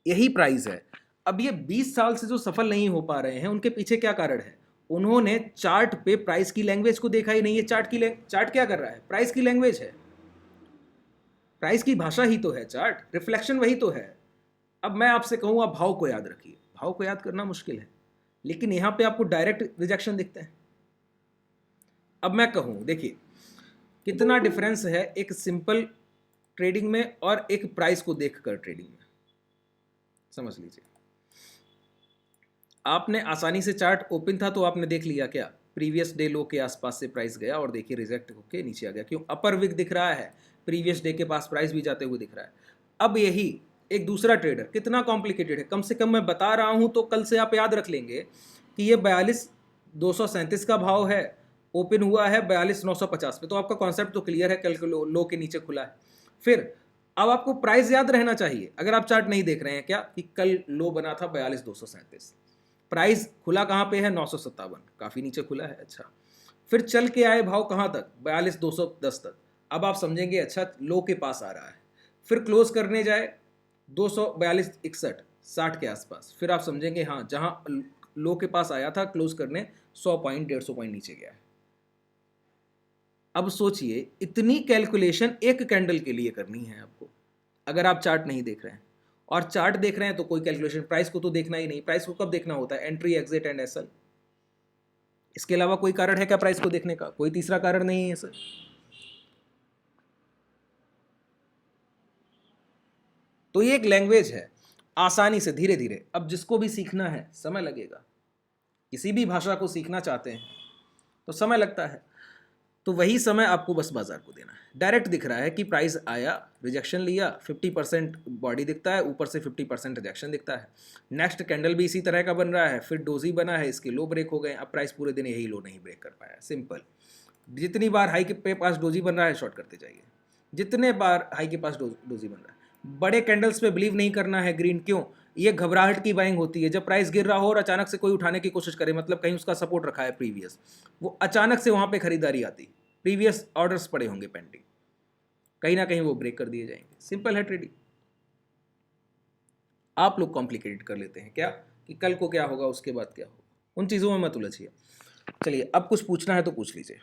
यही प्राइस है। अब ये 20 साल से जो सफल नहीं हो पा रहे हैं उनके पीछे क्या कारण है, उन्होंने चार्ट पे प्राइस की लैंग्वेज को देखा ही नहीं है। चार्ट क्या कर रहा है, प्राइस की लैंग्वेज है, प्राइस की भाषा ही तो है चार्ट, रिफ्लेक्शन वही तो है। अब मैं आपसे कहूँ आप भाव को याद रखिए, भाव को याद करना मुश्किल है, लेकिन यहां पे आपको डायरेक्ट रिजेक्शन दिखते हैं। अब मैं कहूँ देखिए कितना डिफरेंस है एक सिंपल ट्रेडिंग में और एक प्राइस को देखकर ट्रेडिंग में, समझ लीजिए। आपने आसानी से चार्ट ओपन था तो आपने देख लिया क्या, प्रीवियस डे लो के आसपास से प्राइस गया और देखिए रिजेक्ट होके नीचे आ गया। क्यों, अपर विक दिख रहा है, प्रीवियस डे के पास प्राइस भी जाते हुए दिख रहा है। अब यही एक दूसरा ट्रेडर, कितना कॉम्प्लिकेटेड है, कम से कम मैं बता रहा हूं तो कल से आप याद रख लेंगे कि ये 42,237 का भाव है, ओपन हुआ है 42,950 पे, तो आपका कॉन्सेप्ट तो क्लियर है, कल के लो के नीचे खुला है। फिर अब आपको प्राइस याद रहना चाहिए, अगर आप चार्ट नहीं देख रहे हैं क्या, कि कल लो बना था 42,237, प्राइस खुला कहाँ पे है 957, काफ़ी नीचे खुला है। अच्छा, फिर चल के आए भाव कहाँ तक, 42,210 तक। अब आप समझेंगे अच्छा लो के पास आ रहा है, फिर क्लोज करने जाए 242,61 60 के आसपास, फिर आप समझेंगे हाँ जहाँ लो के पास आया था क्लोज करने 100 पॉइंट 150 पॉइंट नीचे गया है। अब सोचिए इतनी कैलकुलेशन एक कैंडल के लिए करनी है आपको, अगर आप चार्ट नहीं देख रहे हैं। और चार्ट देख रहे हैं तो कोई कैलकुलेशन, प्राइस को तो देखना ही नहीं। प्राइस को कब देखना होता है, एंट्री एग्जिट एंड एसएल। इसके अलावा कोई कारण है क्या प्राइस को देखने का, कोई तीसरा कारण नहीं है सर। तो ये एक लैंग्वेज है, आसानी से धीरे धीरे, अब जिसको भी सीखना है समय लगेगा, किसी भी भाषा को सीखना चाहते हैं तो समय लगता है, तो वही समय आपको बस बाजार को देना है। डायरेक्ट दिख रहा है कि प्राइस आया, रिजेक्शन लिया, 50% बॉडी दिखता है, ऊपर से 50% रिजेक्शन दिखता है। नेक्स्ट कैंडल भी इसी तरह का बन रहा है, फिर डोजी बना है, इसके लो ब्रेक हो गए। अब प्राइस पूरे दिन यही लो नहीं ब्रेक कर पाया, सिंपल। जितनी बार हाई के पास डोजी बन रहा है शॉर्ट करते जाइए, जितने बार हाई के पास डोजी बन रहा है। बड़े कैंडल्स पे बिलीव नहीं करना है ग्रीन, क्यों, ये घबराहट की बाइंग होती है। जब प्राइस गिर रहा हो और अचानक से कोई उठाने की कोशिश करे, मतलब कहीं उसका सपोर्ट रखा है प्रीवियस, वो अचानक से वहां पे खरीदारी आती, प्रीवियस ऑर्डर्स पड़े होंगे पेंडिंग, कहीं ना कहीं वो ब्रेक कर दिए जाएंगे। सिंपल है ट्रेडिंग। आप लोग कॉम्प्लिकेटेड कर लेते हैं क्या, कि कल को क्या होगा, उसके बाद क्या होगा, उन चीज़ों में मत उलझिए। चलिए अब कुछ पूछना है तो पूछ लीजिए।